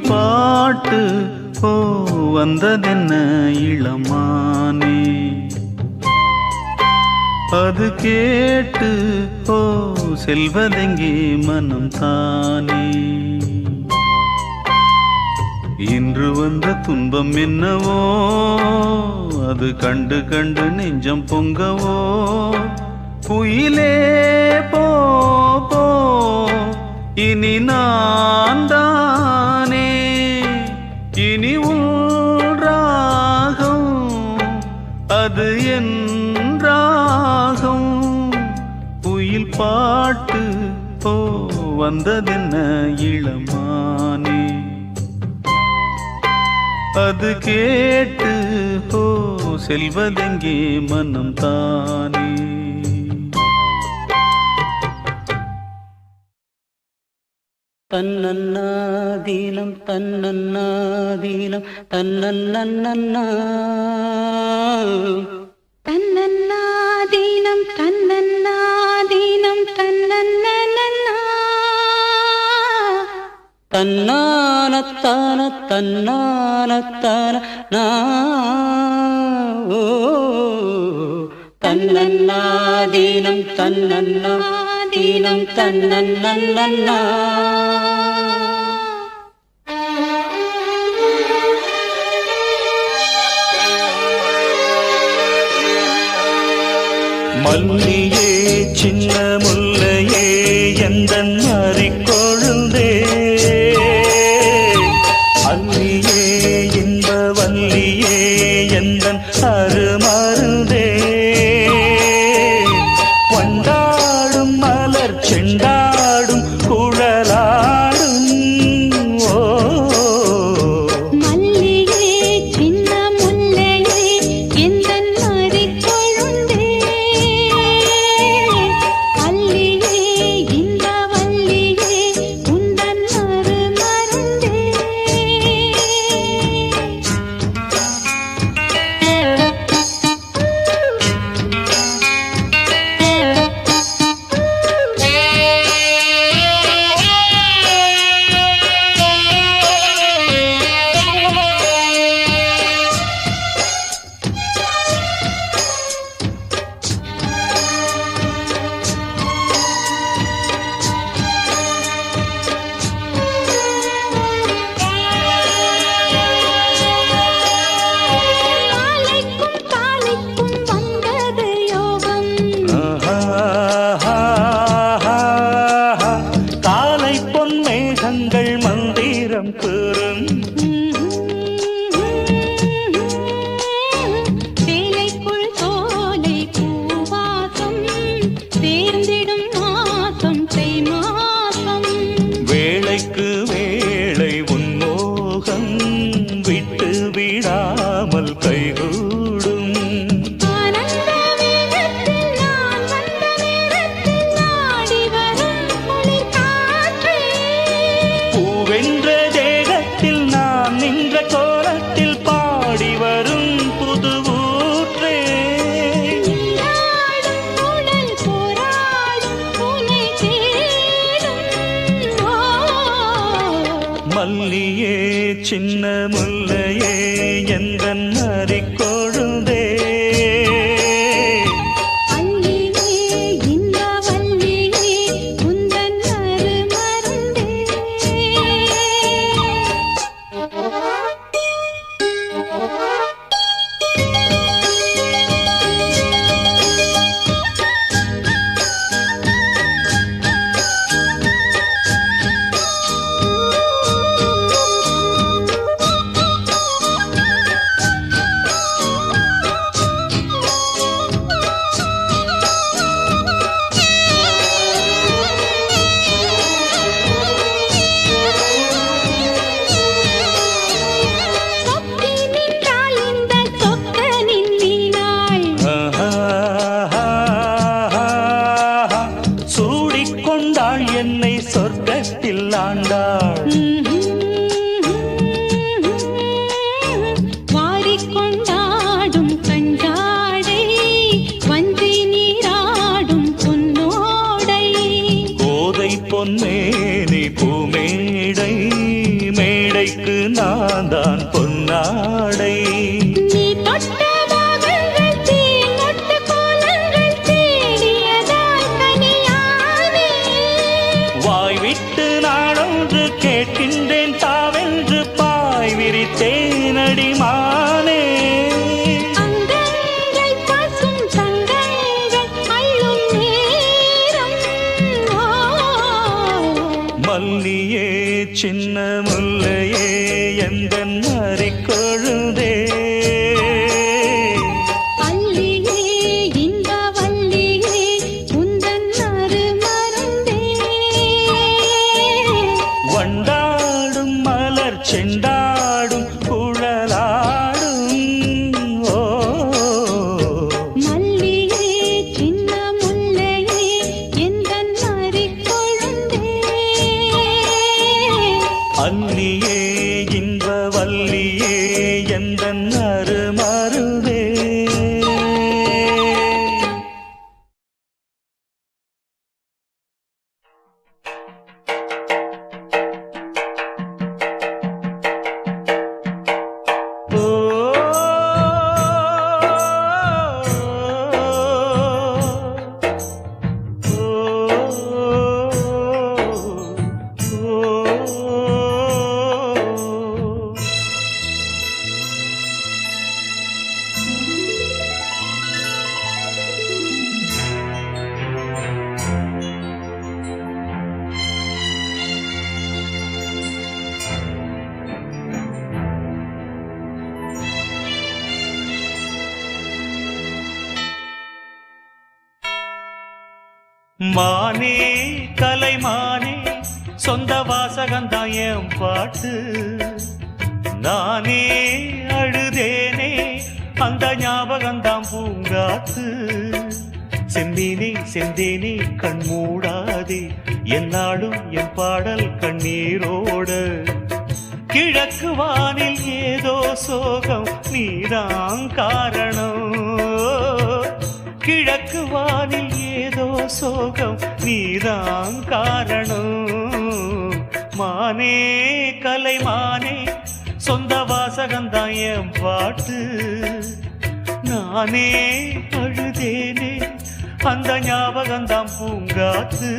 பாட்டு ஓ வந்ததென்ன இளமானே, அது கேட்டு ஓ செல்வதெங்கே மனம் தானே. இன்று வந்த துன்பம் என்னவோ, அது கண்டு கண்டு நெஞ்சம் பொங்கவோ. குயிலே போ போ இனி நான் தானே, இனி உன் ராகம் அது என் ராகம். குயில் பாட்டு ஓ வந்ததென்ன இளமானே, அது கேட்டு ஓ செல்வதெங்கே மனம் தானே. தன்னன்னாதீனம் தன்னன்னாதீனம் தன்னன்னன்னா தன்னன்னாதீனம் தன்னன்னாதீனம் தன்னன்னன்னா தன்னானத்தான தன்னானத்தான நா ஓ தன்னன்னாதீனம் தன்னன்னா தீனம் தன்னன்னா மல்லியே சின்ன முல்லையே எந்தன் மாறிக்கொழுந்தே அல்லியே இன்ப வல்லியே எந்தன் அருமருந்தே வண்டாடும் மலர் செண்டாடும் குழலாடும் ஓ மல்லியே சின்ன முல்லையே எந்தன் மாறிக்கொழுந்தே அல்லியே இன்ப வல்லியே உந்தன் அருமருந்தே காலைக்கும் வந்தது யோகம் காலை பொன் மேகங்கள் மந்திரம் கூறும் சேலைக்குள் சோலை பூவாசம் சேர்ந்திடும் மாசம் தை மாசம் வேளைக்கு வேளை உன்மோகம் விட்டு விடாமல் கைகூடும் ஆனந்த வேகத்தில் நான் வந்த நேரத்தில் நாடி வரும் குளிர் காற்றே பூவென்ற தேகத்தில் நாம் நின்ற கோலத்தில் பாடி வரும் புது ஊற்றே நீராடும் உடல் போராடும் உன்னை தேடும் மல்லியே சின்ன முல்லையே எந்தன் மாறிக்கொழுந்தே அல்லியே இன்ப வல்லியே உந்தன் அருமருந்தே சொக்கி நின்றால் இந்த சொக்கனின் வீணாள் சூடிக்கொண்டாள் என்னை சொர்க்கத்தில் ஆண்டாள் வாரிக்கொண்டாடும் கஞ்சாடை வஞ்சி நீராடும் பொன்னோடை கோதை பொன்னேனி பூமேடை மேடைக்கு நான் தான் பொன்னாடை நீ தொட்ட பாகங்கள் தீமொட்டு கோலங்கள் தேடியதால் கனியானே வாய் விட்டு நாடொன்று கேட்கின்றேன் தாவென்று பாய் விரித்தேனடி மானே அங்கங்கள் பசும் தங்கங்கள் அள்ளும் நேரம் மல்லியே சின்ன முல்லையே எந்தன் மாறிக்கொழுந்தே அல்லியே இன்ப வல்லியே உந்தன் அருமருந்தே வண்டாடும் மலர் செண்டாடும் குழலாடும் ஓ மல்லியே சின்ன முல்லையே எந்தன் மாறிக்கொழுந்தே அல்லியே இன்ப மானே கலைமானே சொந்த வாசகந்தான் என் பாட்டு. நானே அழுதேனே அந்த ஞாபகந்தான் பூங்காத்து. செந்தேனே செந்தேனே கண் மூடாதே என்னாலும் என் பாடல் கண்ணீரோட. கிழக்கு வானில் ஏதோ சோகம் நீதான் காரணம். கிழக்கு வானில் ஏதோ சோகம் நீதான் காரணம். மானே கலைமானே சொந்த வாசகந்தான் என் பாட்டு. நானே அழுதேனே அந்த ஞாபகந்தான் பூங்காத்து.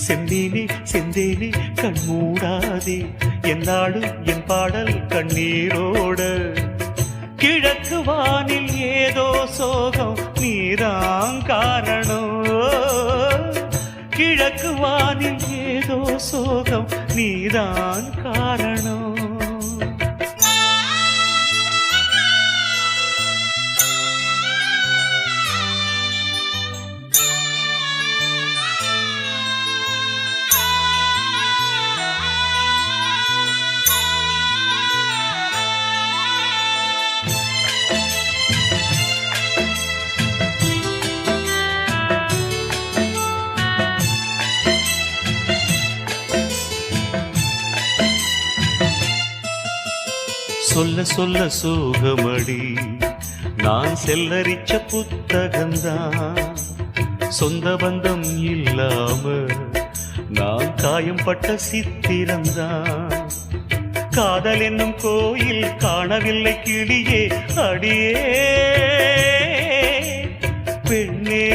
செந்தேனே செந்தேனே கண் மூடாதே என்னாலும் என் பாடல் கண்ணீரோட. கிழக்கு வானில் ஏதோ சோகம் நீதான் காரணம். கிழக்கு வானில் ஏதோ சோகம் நீதான் காரணம். சொல்ல சொல்ல சோகமடி நான் செல்லரிச்ச புத்தகந்தான். சொந்த பந்தம் இல்லாம நான் காயம் பட்ட சித்திரந்தான். காதல் என்னும் கோயில் காணவில்லை கிளியே அடியே பெண்ணே.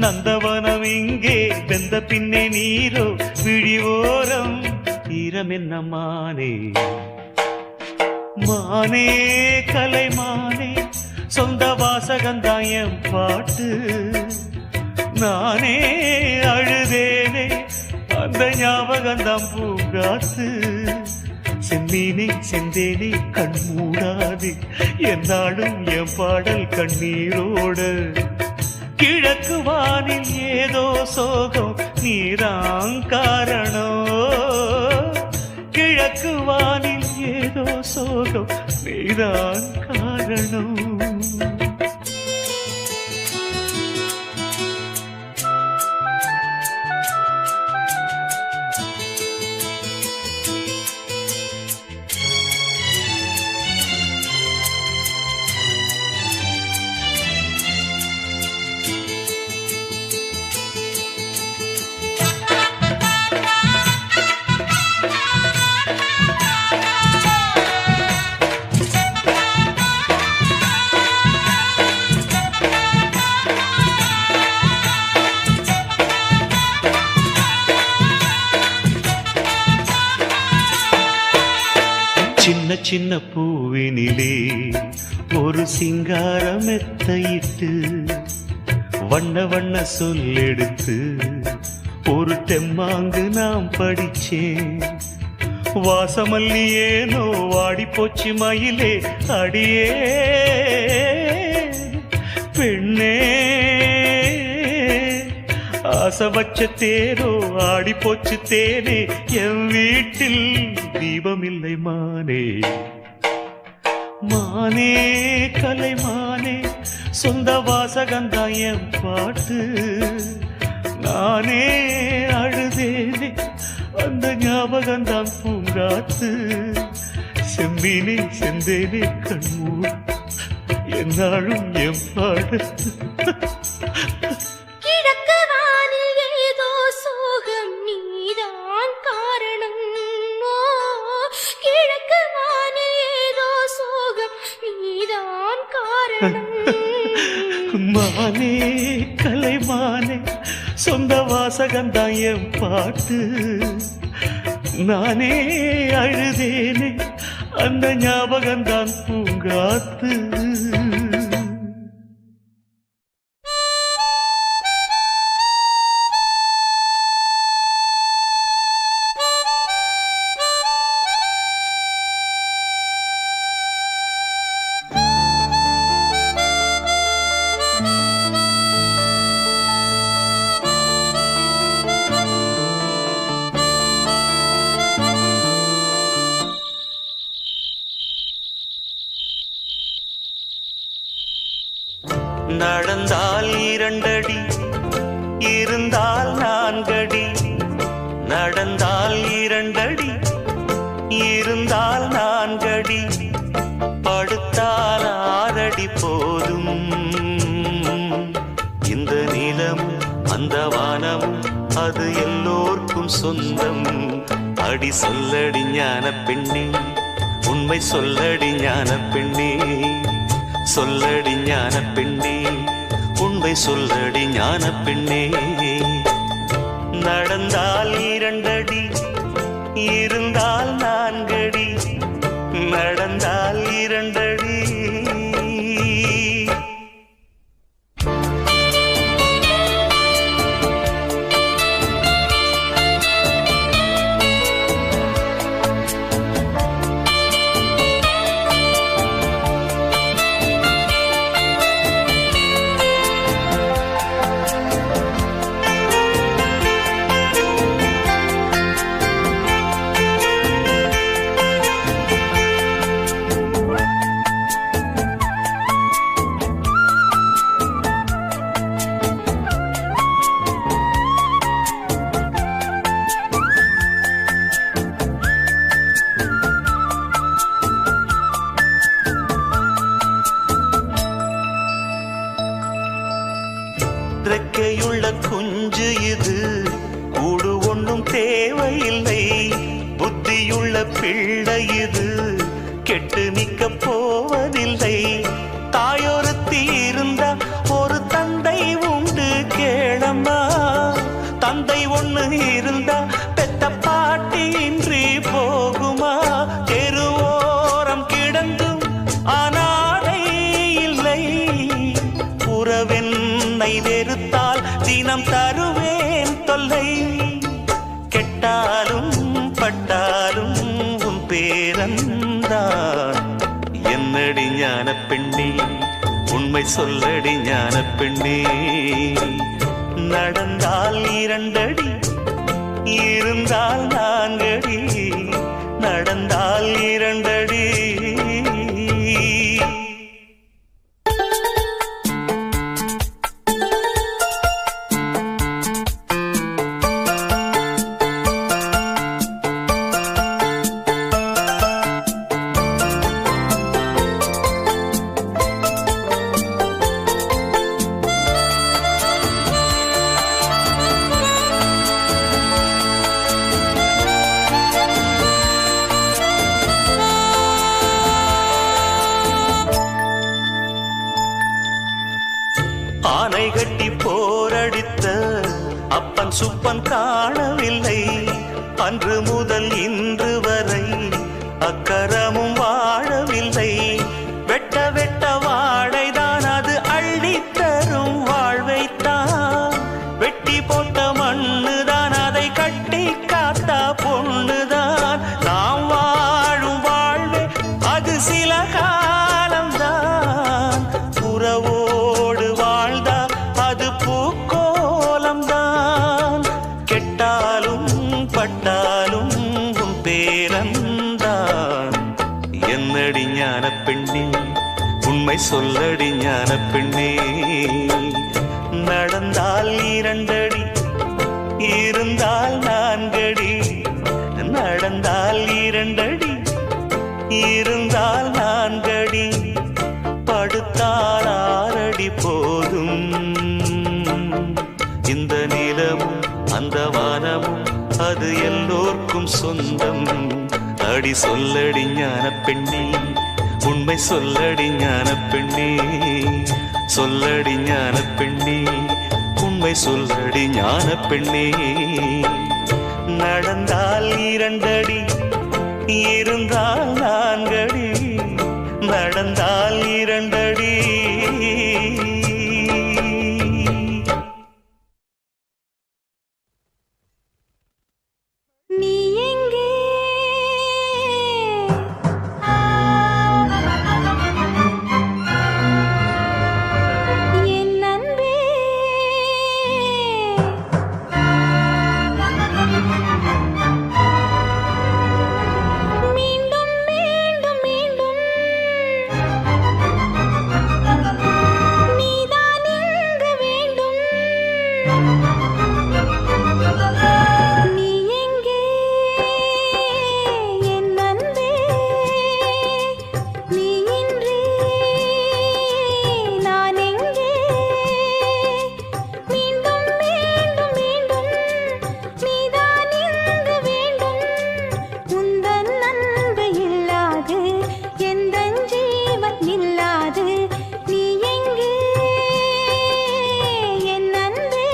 நந்தவனம் இங்கே வெந்த பின்னே நீரோ விழிவோரம் ஈரம் என்ன மானே. மானே கலைமானே சொந்த வாசகந்தான் என் பாட்டு. நானே அழுதேனே அந்த ஞாபகந்தான் பூங்காத்து. செந்தேனே செந்தேனே கண் மூடாதே என்னாலும் என் பாடல் கண்ணீரோட. கிழக்கு வானில் ஏதோ சோகம் நீதான் காரணம். கிழக்கு வானில் ஏதோ சோகம் நீதான் காரணம். சின்ன சின்ன பூவினிலே ஒரு சிங்கார மெத்தையிட்டு வண்ண வண்ண சொல்லெடுத்து ஒரு தெம்மாங்கு நாம் படிச்சேன். வாசமல்லி ஏனோ வாடி போச்சு மயிலே அடியே பெண்ணே. ஆசை வச்ச தேரோ ஆடி போச்சு தேனே என் வீட்டில் தீபமில்லை மானே. மானே கலைமானே சொந்த வாசகந்தான் என் பாட்டு. நானே அழுதேனே அந்த ஞாபகந்தான் பூங்காத்து. செம்பினே செந்தேனே கண்மூர் என்னாலும் என் பாடு. மானே கலைமானே சொந்த வாசகந்தான் என் பாட்டு. நானே அழுதேனே அந்த ஞாபகந்தான் பூங்காத்து. நடந்தால் 2 அடி இருந்தால் 4 அடி நடந்தால் 2 அடி இருந்தால் 4 அடி படுத்தால் 6 அடி போதும் இந்த நிலமும் அந்த வானமும் அது எல்லோர்க்கும் சொந்தம் அடி சொல்லடி ஞான பெண்ணே உண்மை சொல்லடி ஞான பெண்ணே சொல்லடி ஞான பெண்ணே உண்மை சொல்லடி ஞான பெண்ணே நடந்தால் 2 அடி இருந்தால் 4 அடி நடந்தால் 2 அடி ரெக்கையுள்ள குஞ்சு இது கூடு ஒன்றும் தேவையில்லை புத்தியுள்ள பிள்ளை இது கெட்டு நிற்க போவதில்லை தாயொருத்தி இருந்தா ஒரு தந்தை உண்டு கேளம்மா தந்தை ஒண்ணு இருந்தா பெத்த பாட்டி இன்றி போகுமா தெருவோரம் கிடந்தும் அனாதை இல்லை உறவென்னை வெறுத்தால் தினம் தருவேன் தொல்லை கெட்டாலும் பட்டாலும் உன் பேரந்தான் என்னடி ஞான பெண்ணே உண்மை சொல்லடி ஞான பெண்ணே நடந்தால் 2 அடி இருந்தால் 4 அடி நடந்தால் 2 அடி ஆனை கட்டி போரடித்த அப்பன் சுப்பன் காணவில்லை அன்று முதல் இன்று வரை அக்கரமும் வாழவில்லை வெட்ட வெட்ட வாழைதான் அது அள்ளித்தரும் வாழ்வைத்தான் வெட்டி போட்ட மண்ணுதான் அதை கட்டி காத்தா பொண்ணுதான் நாம் வாழும் வாழ்வே அது சில காலம்தான் உறவோடு வாழ்ந்தா அது பூக்கோலம்தான் கெட்டாலும் பட்டாலும் உன் பேரந்தான் என்னடி ஞான பெண்ணே உண்மை சொல்லடி ஞான பெண்ணே நடந்தால் 2 அடி இருந்தால் 4 அடி நடந்தால் 2 அடி இருந்தால் 4 அடி படுத்தால் 6 அடி போதும் இந்த நிலமும் அந்த வானமும் அது எல்லோர்க்கும் சொந்தம் அடி சொல்லடி ஞான பெண்ணே உண்மை சொல்லடி ஞான பெண்ணே சொல்லடி ஞான பெண்ணே உண்மை சொல்லடி ஞான பெண்ணே நடந்தால் 2 அடி இருந்தால் 4 அடி நடந்தால் 2 அடி நீ எங்கே என் அன்பே மீண்டும் நீ எங்கே என் அன்பே நீ இன்றி நான் எங்கே மீண்டும் மீண்டும் மீண்டும் நீதான் இங்கு வேண்டும் உந்தன் அன்பு இல்லாது எந்தன் ஜீவன் இல்லாது நீ எங்கே என் அன்பே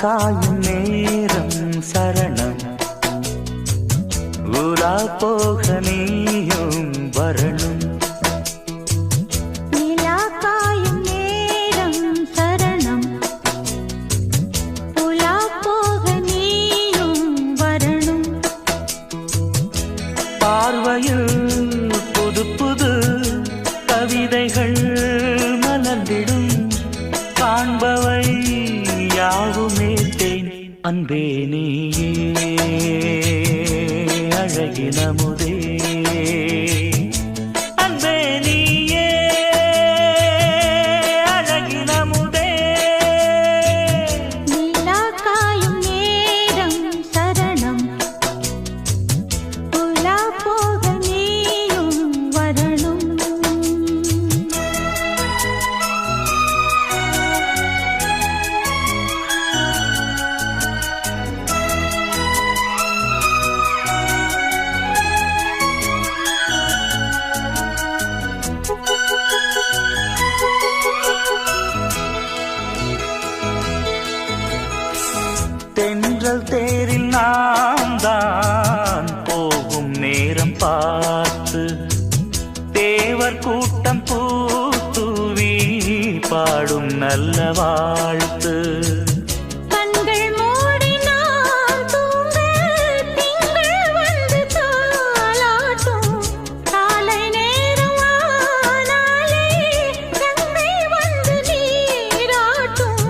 காயும் நேரம் சரணம் உலா போக நீயும் வரணும். நிலா காயும் நேரம் சரணம் உலா போக நீயும் வரணும். பார்வையில் புது புது கவிதைகள் மலர்ந்திடும். காண்பவை யாவுமே தேன் அன்பே நீயே அழகினமுதே அன்பே நீயே அழகினமுதே. நிலா காயும் நேரம் சரணம் உலா போக நீயும் வரணும். தென்றல் தேரில் நாம் தான் போகும் நேரம் பார்த்து தேவர் கூட்டம் பூத்துவி பாடும் நல்ல வாழ்த்து. கண்கள் மூடி நான் தூங்க திங்கள் வந்து தாலாட்டும். காலை நேரம் ஆனாலே கங்கை வந்து நீராட்டும்.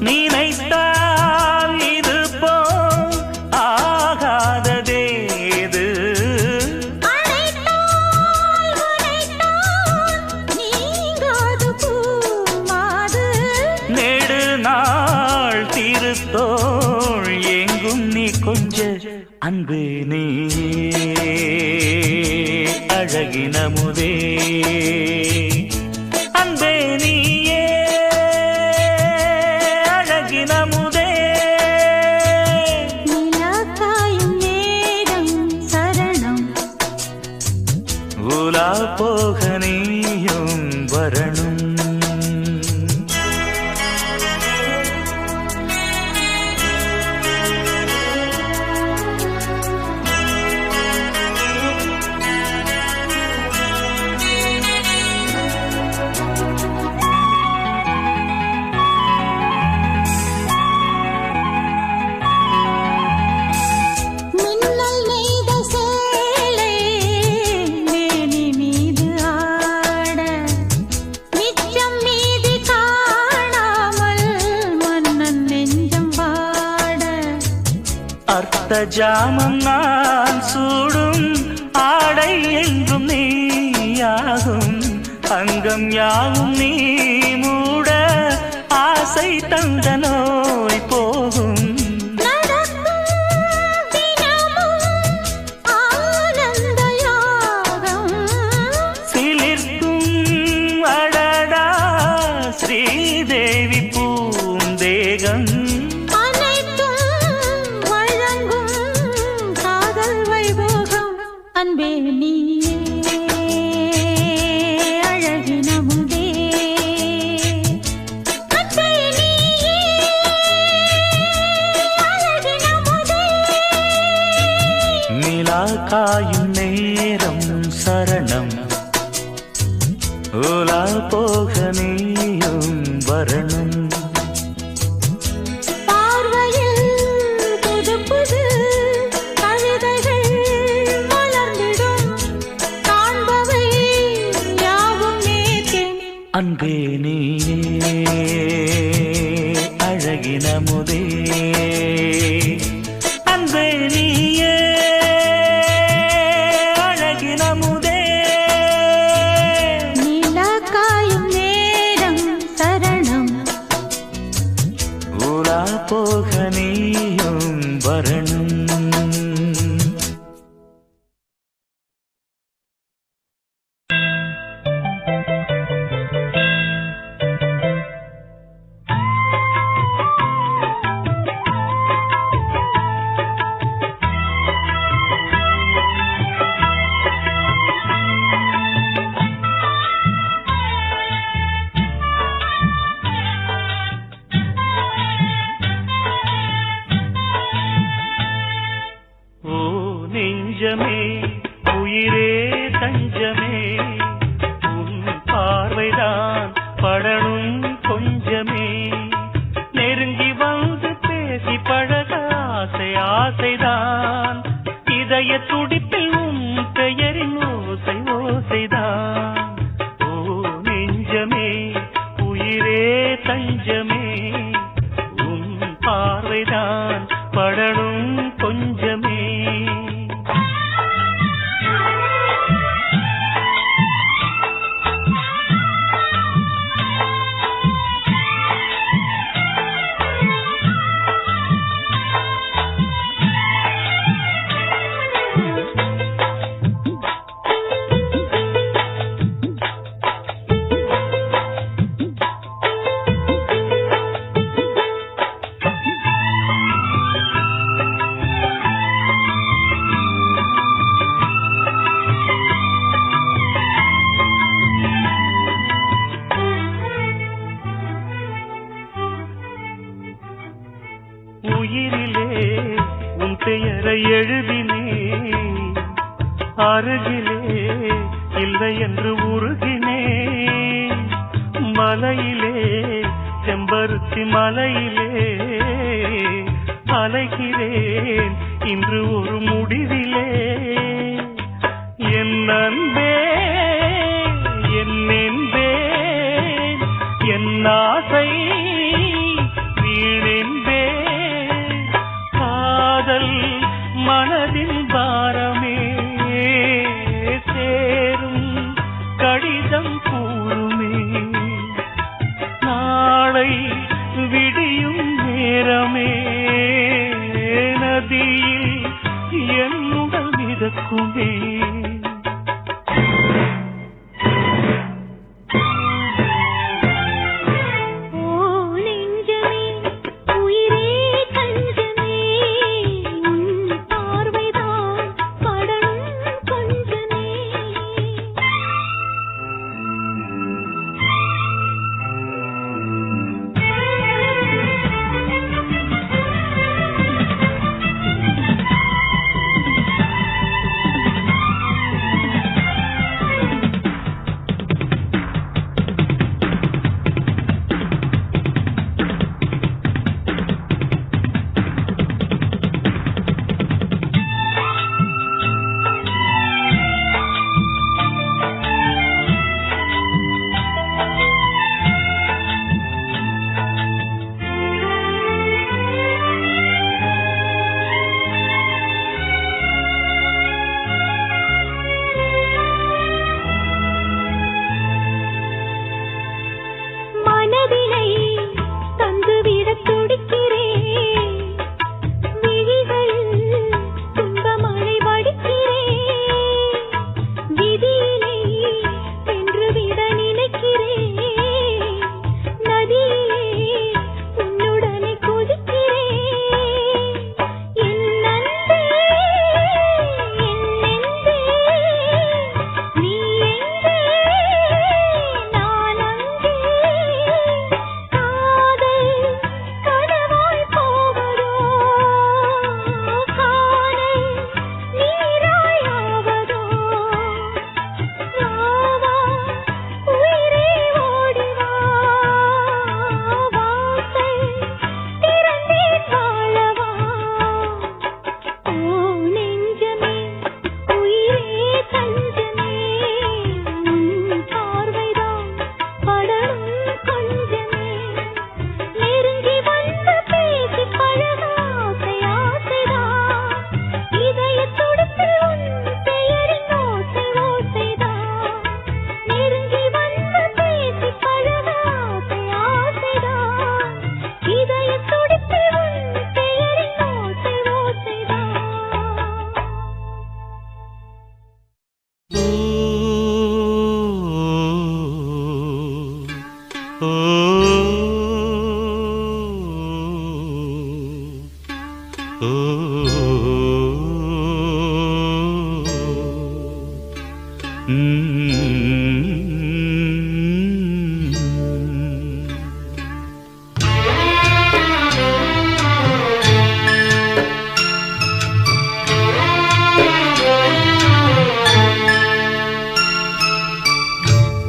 நினைத்தால் இது போல் ஆகாததேது. அழைத்தால் உரைத்தால் நீங்காது பூமாது. நெடு நாள் திருத்தோள் எங்கும் நீ கொஞ்ச அன்பு நீயே அழகினமுதே அன்பே நீயே அழகினமுதே. நிலா காயும் நேரம் சரணம் உலா போக நீயும் வரணும். மின்னல் நெய்த சேலை மேனி மீது ஆட. மிச்சம் மீதி காணாமல் மன்னன் நெஞ்சம் வாட. அர்த்த ஜாமம் நான் சூடும் ஆடை என்றும் நீயாகும். அங்கம் யாவும் நீ மூட ஆசை தந்த நோய் போகும். நடக்கும் தினமும் ஆனந்த யாகம். சிலிர்க்கும் அடடா ஸ்ரீதேவி பூந்தேகம். அனைத்தும் வழங்கும் காதல் வைபோகம். அன்பே நீயே அழகினமுதே அன்பே நீயே அழகினமுதே. நிலா காயும் நேரம் சரணம் உலா போக நீயும் வரணும். பார்வையில் புது புது கவிதைகள் மலர்ந்திடும். காண்பவை யாவும் நேர்த்தேன் அன்பே நீயே அழகினமுதே அன்பே நீயே அழகினமுதே. நிலா காயும் நேரம் சரணம் உலா போக நீயும் வரணும். துடிப்பில் உன் பெயரின் ஓசை ஓசைதான். ஓ நெஞ்சமே உயிரே தஞ்சமே, உன் பார்வைதான் படணும் கொஞ்சமே. உயிரிலே உன் பெயரை எழுதினே, அருகிலே இல்லை என்று உருகினே. மலையிலே செம்பருத்தி மலையிலே அலைகிறேன் இன்று ஒரு முடிவிலே. என் அன்பே என் என்பே என் ஆசை வீணென்பே. காதல் மனதின் பாரமே சேரும் கடிதம் கூறுமே. நாளை விடியும் நேரமே நதியில் என் உடல் மிதக்குமே.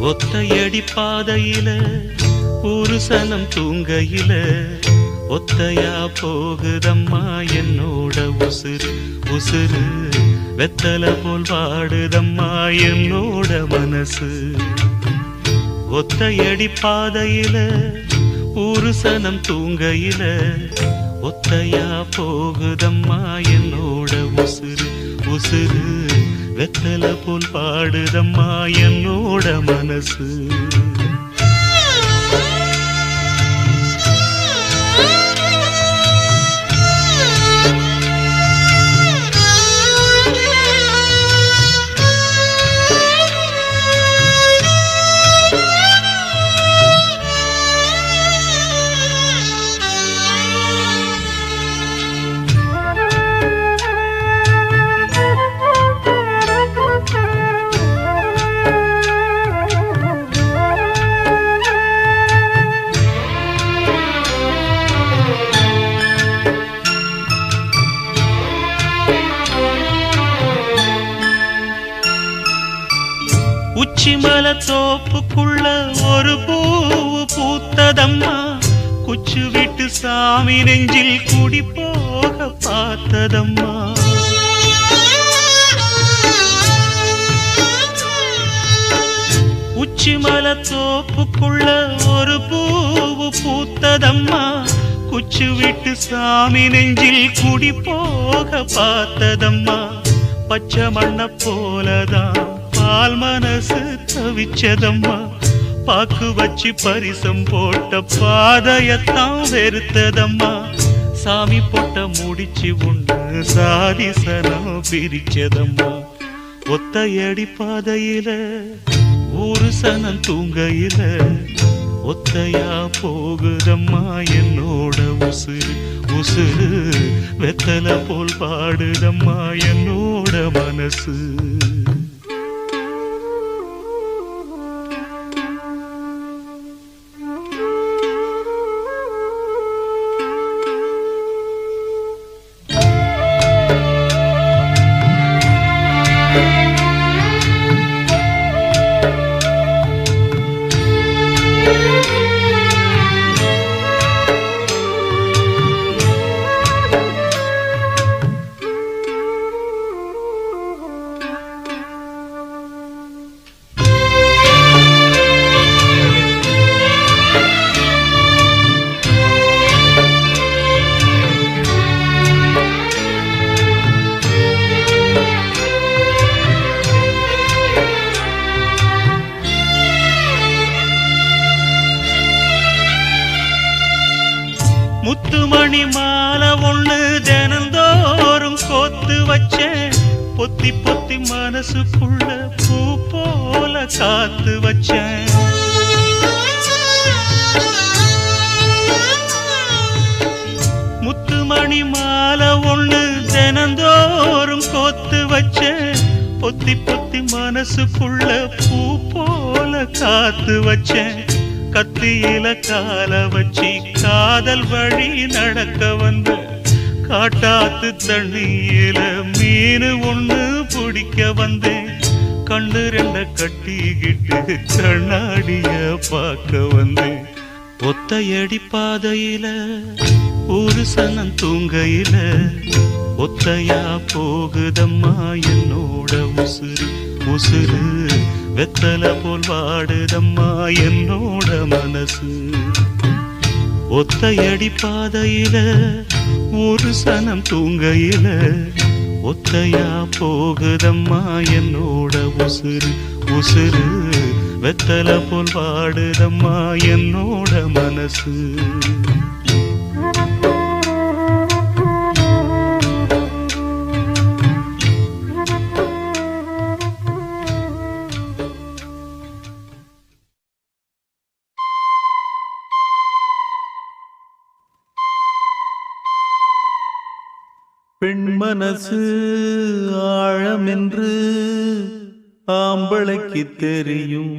ஒத்தையடி பாதையில புருஷனம் தூங்கையில ஒத்தையா போகுதம்மா என்னோட உசுறு உசுறு வெத்தல போல் வாடுதம்மா என்னோட மனசு. ஒத்தையடி பாதையில ஒரு சனம் தூங்கையில ஒத்தையா போகுதம்மா என்னோட உசுறு. உசுறு வெத்தல போல் பாடுதம்மா என்னோட மனசு. உச்சிமல தோப்புக்குள்ள ஒரு பூவு பூத்ததம்மா, குச்சு விட்டு சாமி நெஞ்சில் குடி போக பார்த்ததம்மா. உச்சிமல தோப்புக்குள்ள ஒரு பூவு பூத்ததம்மா, குச்சு விட்டு சாமி நெஞ்சில் குடி போக பார்த்ததம்மா. பச்சை மண்ண போலதான் பால் மனசு தவிச்சதம்மா, பாக்கு வச்சு பரிசம் போட்ட பாதையத்தான் வெறுத்ததம்மா. சாமி போட்ட முடிச்சு உண்டு சாதிசனம் பிரிச்சதம்மா. ஒத்தையடி பாதையில ஒரு சனம் தூங்கையில ஒத்தையா போகுதம்மா என்னோட உசுறு. உசுறு வெத்தல போல் பாடுதம்மா என்னோட மனசு. முத்துமணி மாலை ஒண்ணு தினந்தோறும் கோத்து வச்சேன், பொத்தி பொத்தி மனசுக்குள்ள பூ போல காத்து வச்சேன். முத்துமணி மாலை ஒண்ணு தினந்தோறும் கோத்து வச்சேன், பொத்தி பொத்தி மனசுக்குள்ள பூ போல காத்து வச்சேன். கத்தியில கால வச்சி காதல் வழி நடக்க வந்த காட்டாத்து தண்ணியில மீனு ஒண்ணு பிடிக்க வந்தேன். கண்ணு ரெண்ட கட்டிக்கிட்டு கண்ணாடிய பார்க்க வந்தேன். ஒத்தையடி பாதையில ஒரு சனம் தூங்கையில ஒத்தையா போகுதம்மா என்னோட உசுறு. உசுறு வெத்தல போல் வாடுதம்மா என்னோட மனசு. ஒத்தையடி பாதையில ஒரு சனம் தூங்கையில ஒத்தையா போகுதம்மா என்னோட உசுறு. உசுறு வெத்தல போல் வாடுதம்மா என்னோட மனசு. பெண் மனசு ஆழமென்று ஆம்பளைக்கு தெரியும்,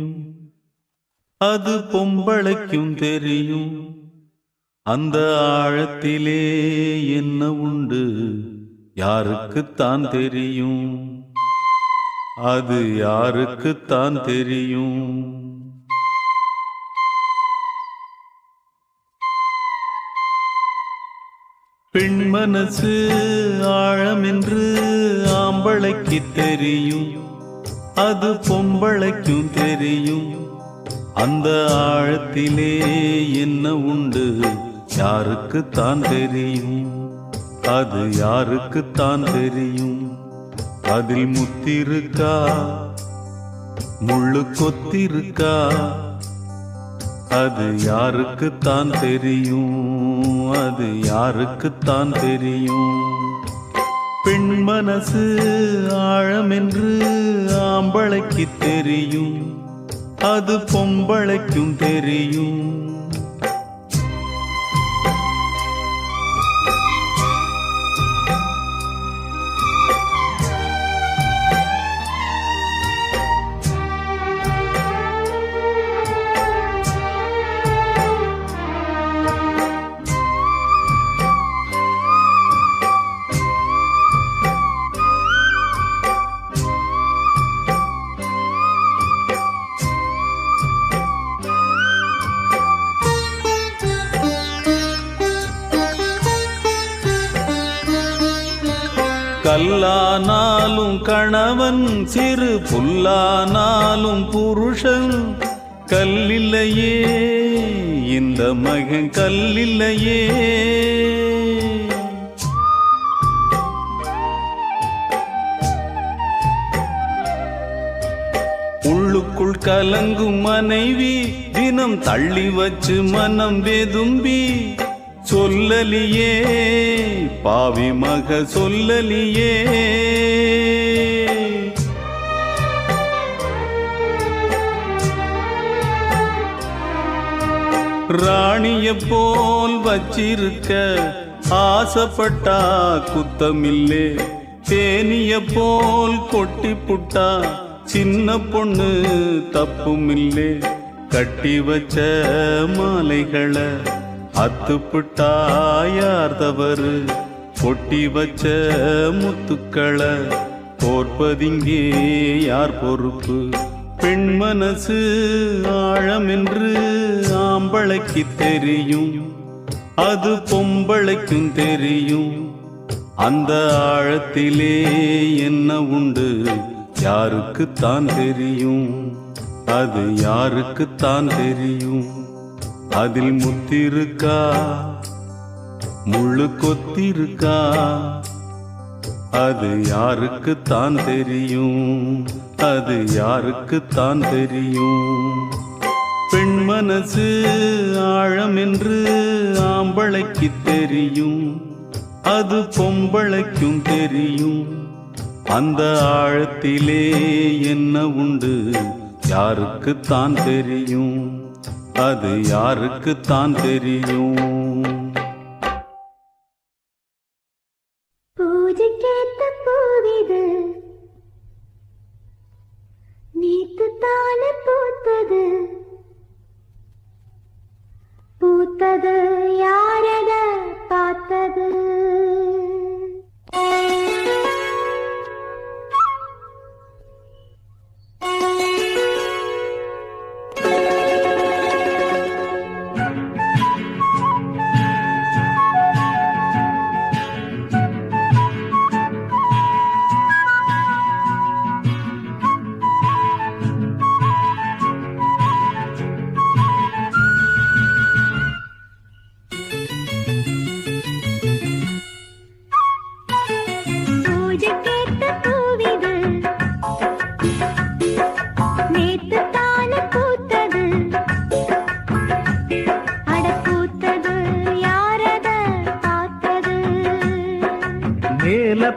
அது பொம்பளைக்கும் தெரியும். அந்த ஆழத்திலே என்ன உண்டு யாருக்குத்தான் தெரியும், அது யாருக்குத்தான் தெரியும். பெண் மனசு ஆழமென்று ஆம்பளை ஆம்பளைக்கு தெரியும், அது பொம்பளைக்கும் தெரியும். அந்த ஆழத்திலே என்ன உண்டு யாருக்குத்தான் தெரியும், அது யாருக்குத்தான் தெரியும். அதில் முத்திருக்கா முள்ளு கொத்திருக்கா, அது யாருக்குத்தான் தெரியும், அது யாருக்குத்தான் தெரியும். பெண் மனசு ஆழமென்று ஆம்பளைக்கு தெரியும், அது பொம்பளைக்கும் தெரியும். கல்லானாலும் கணவன், சிறு புல்லானாலும் புருஷன். கல்லில்லையே இந்த மகன், கல்லில்லையே. உள்ளுக்குள் கலங்கும் மனைவி தினம் தள்ளி வச்சு மனம் வெதும்பி சொல்லலியே பாவி மக சொல்லலியே. ராணிய போல் வச்சிருக்க ஆசைப்பட்டா குத்தமில்லே, தேனிய போல் கொட்டி புட்டா சின்ன பொண்ணு தப்புமில்லே. கட்டி வச்ச மாலைகளை அத்துப்புட்டா யார் தவறு, கொட்டி வச்ச முத்துக்களை கோர்ப்பதிங்கே யார் பொறுப்பு. பெண் மனசு ஆழமென்று ஆம்பளைக்கு தெரியும், அது பொம்பளைக்கும் தெரியும். அந்த ஆழத்திலே என்ன உண்டு யாருக்குத்தான் தெரியும், அது யாருக்குத்தான் தெரியும். அதில் முத்திருக்கா முள்ளு கொத்திருக்கா, அது யாருக்குத்தான் தெரியும், அது யாருக்குத்தான் தெரியும். பெண் மனசு ஆழமென்று ஆம்பளைக்கு தெரியும், அது பொம்பளைக்கும் தெரியும். அந்த ஆழத்திலே என்ன உண்டு யாருக்குத்தான் தெரியும், அது யாருக்குத்தான் தெரியும். பூஜைக்கேத்த பூவிது நேத்து தானே பூத்தது, பூத்தது யாரத பார்த்தது.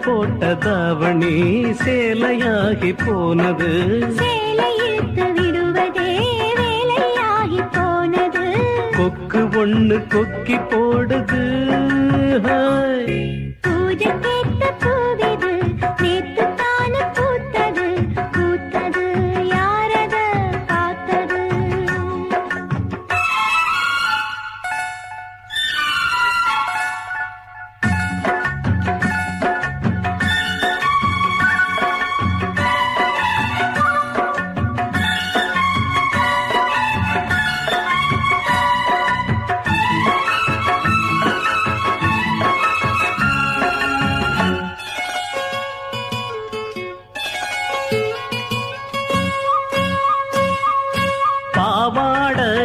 போட்ட தாவணி சேலையாகி போனது, சேலையிட்டு விடுவதே வேலையாகி போனது. கொக்கு ஒண்ணு கொக்கி போடுது. பூஜை கேட்ட பூவிது நேத்து தானே பூத்தது, பூத்தது யாரத பார்த்தது.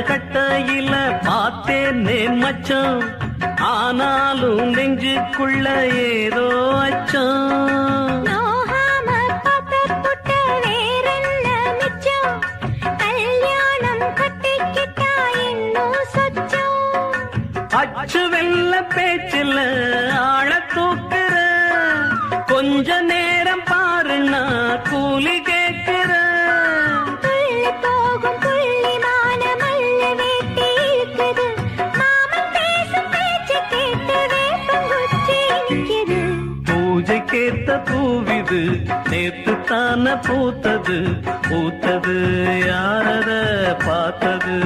கட்டையில பார்த்தேனே மச்சான், ஆனாலும் நெஞ்சுக்குள்ள ஏதோ அச்சம். நோகாம பார்த்துப்புட்ட வேறென்ன மிச்சம், கல்யாணம் கட்டிக்கிட்டா இன்னும் சொச்சம். அச்சு வெள்ள பேச்சில் ஆழ தூக்குற, கொஞ்ச நேரம் பாருன்னா கூலி கேட்கிற. துள்ளி போகும் புள்ளிமான மல்லு வேட்டி இருக்குது, மாமன் பேசும் பேச்சு கேட்டு வேப்பங்குச்சி நிக்குது. பூஜைக்கேத்த பூவிது நேத்து தான பூத்தது, பூத்தது யாரத பார்த்தது.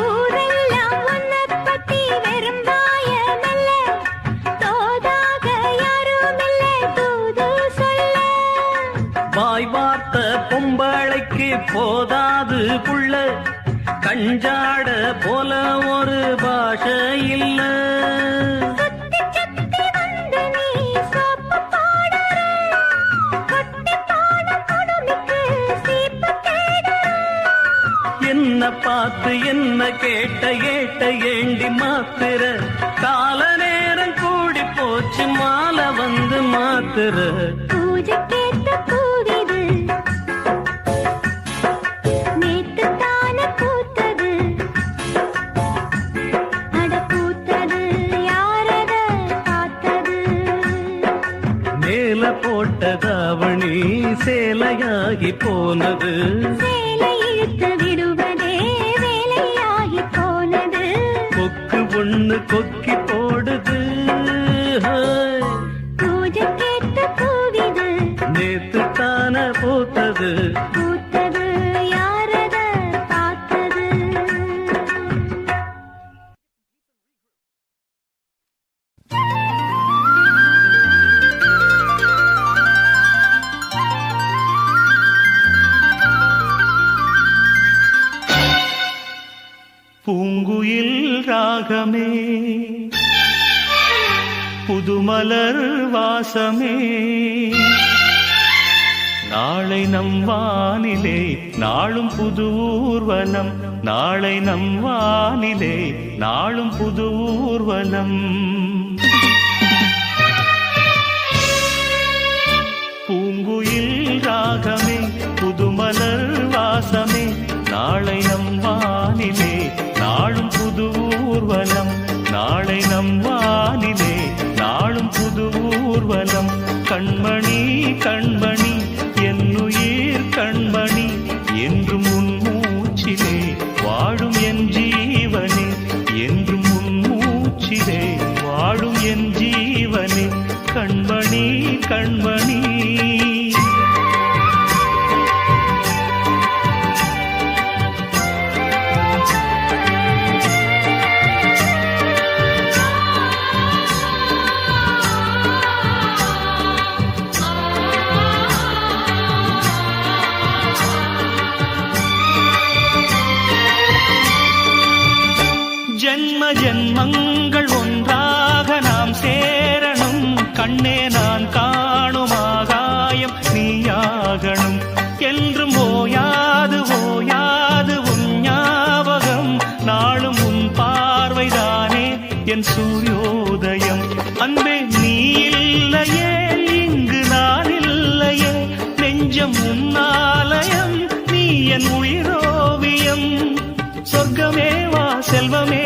ஊரெல்லாம் உன்னைப் பத்தி வெறும் வாயமல்ல, தோதாக யாருமில்ல தூது சொல்ல. வாய் வார்த்த பொம்பளைக்கு போதாது புள்ள, கஞ்சாட போல ஒரு பாஷை இல்ல. சுத்தி சுத்தி வந்து நீ சோப்பு போடுற, கொட்டி போன குடுமிக்கு சீப்பு தேடுற. என்ன பார்த்து என்ன கேட்ட ஏட்ட ஏண்டி மாத்துற, கால நேரம் கூடி போச்சு மாலை வந்து மாத்துற. பூஜைக்கேத்த பூவிது நேத்து தானே பூத்தது, அட பூத்தது யாரத பார்த்தது. மேல போட்ட தாவணி சேலையாகி போனது, சேலை இழுத்து விடுவதே வேலையாகி போனது. கொக்கு ஒண்ணு கொக்கி போடுது. ஹாய், பூஜைக்கேத்த பூவிது நேத்து தான பூத்தது, பூத்தது யாரத பார்த்தது. பூங்குயில் ராகமே, புதுமலர் வாசமே, நாளை நம் வானிலே நாளும் புது ஊர்வலம், நாளை நம் வானிலே நாளும் புது ஊர்வலம். பூங்குயில் ராகமே, புதுமலர் வாசமே, நாளை நம் வானிலே நாளும் புது ஊர்வலம், நாளை நம் வானிலே நாளும் புது ஊர்வலம். கண்மணி கண்மணி என்னுயிர் கண்மணி, என்றும் உன் மூச்சிலே வாழும் என் ஜீவனே, என்றும் உன் மூச்சிலே வாழும் என் ஜீவனே. கண்மணி கண்மணி ஜன்ம ஜன்மங்கள் ஒன்றாக நாம் சேரணும், கண்ணே நான் காணும் ஆகாயம் நீயாகணும். என்றும் ஓயாது ஓயாது உன் ஞாபகம், நாளும் உன் பார்வைதானே என் சூரியோதயம். அன்பே நீ இல்லையே இங்கு நான் இல்லையே, நெஞ்சம் உன்னாலயம் நீ என் உயிரோவியம். சொர்க்கமே வா செல்வமே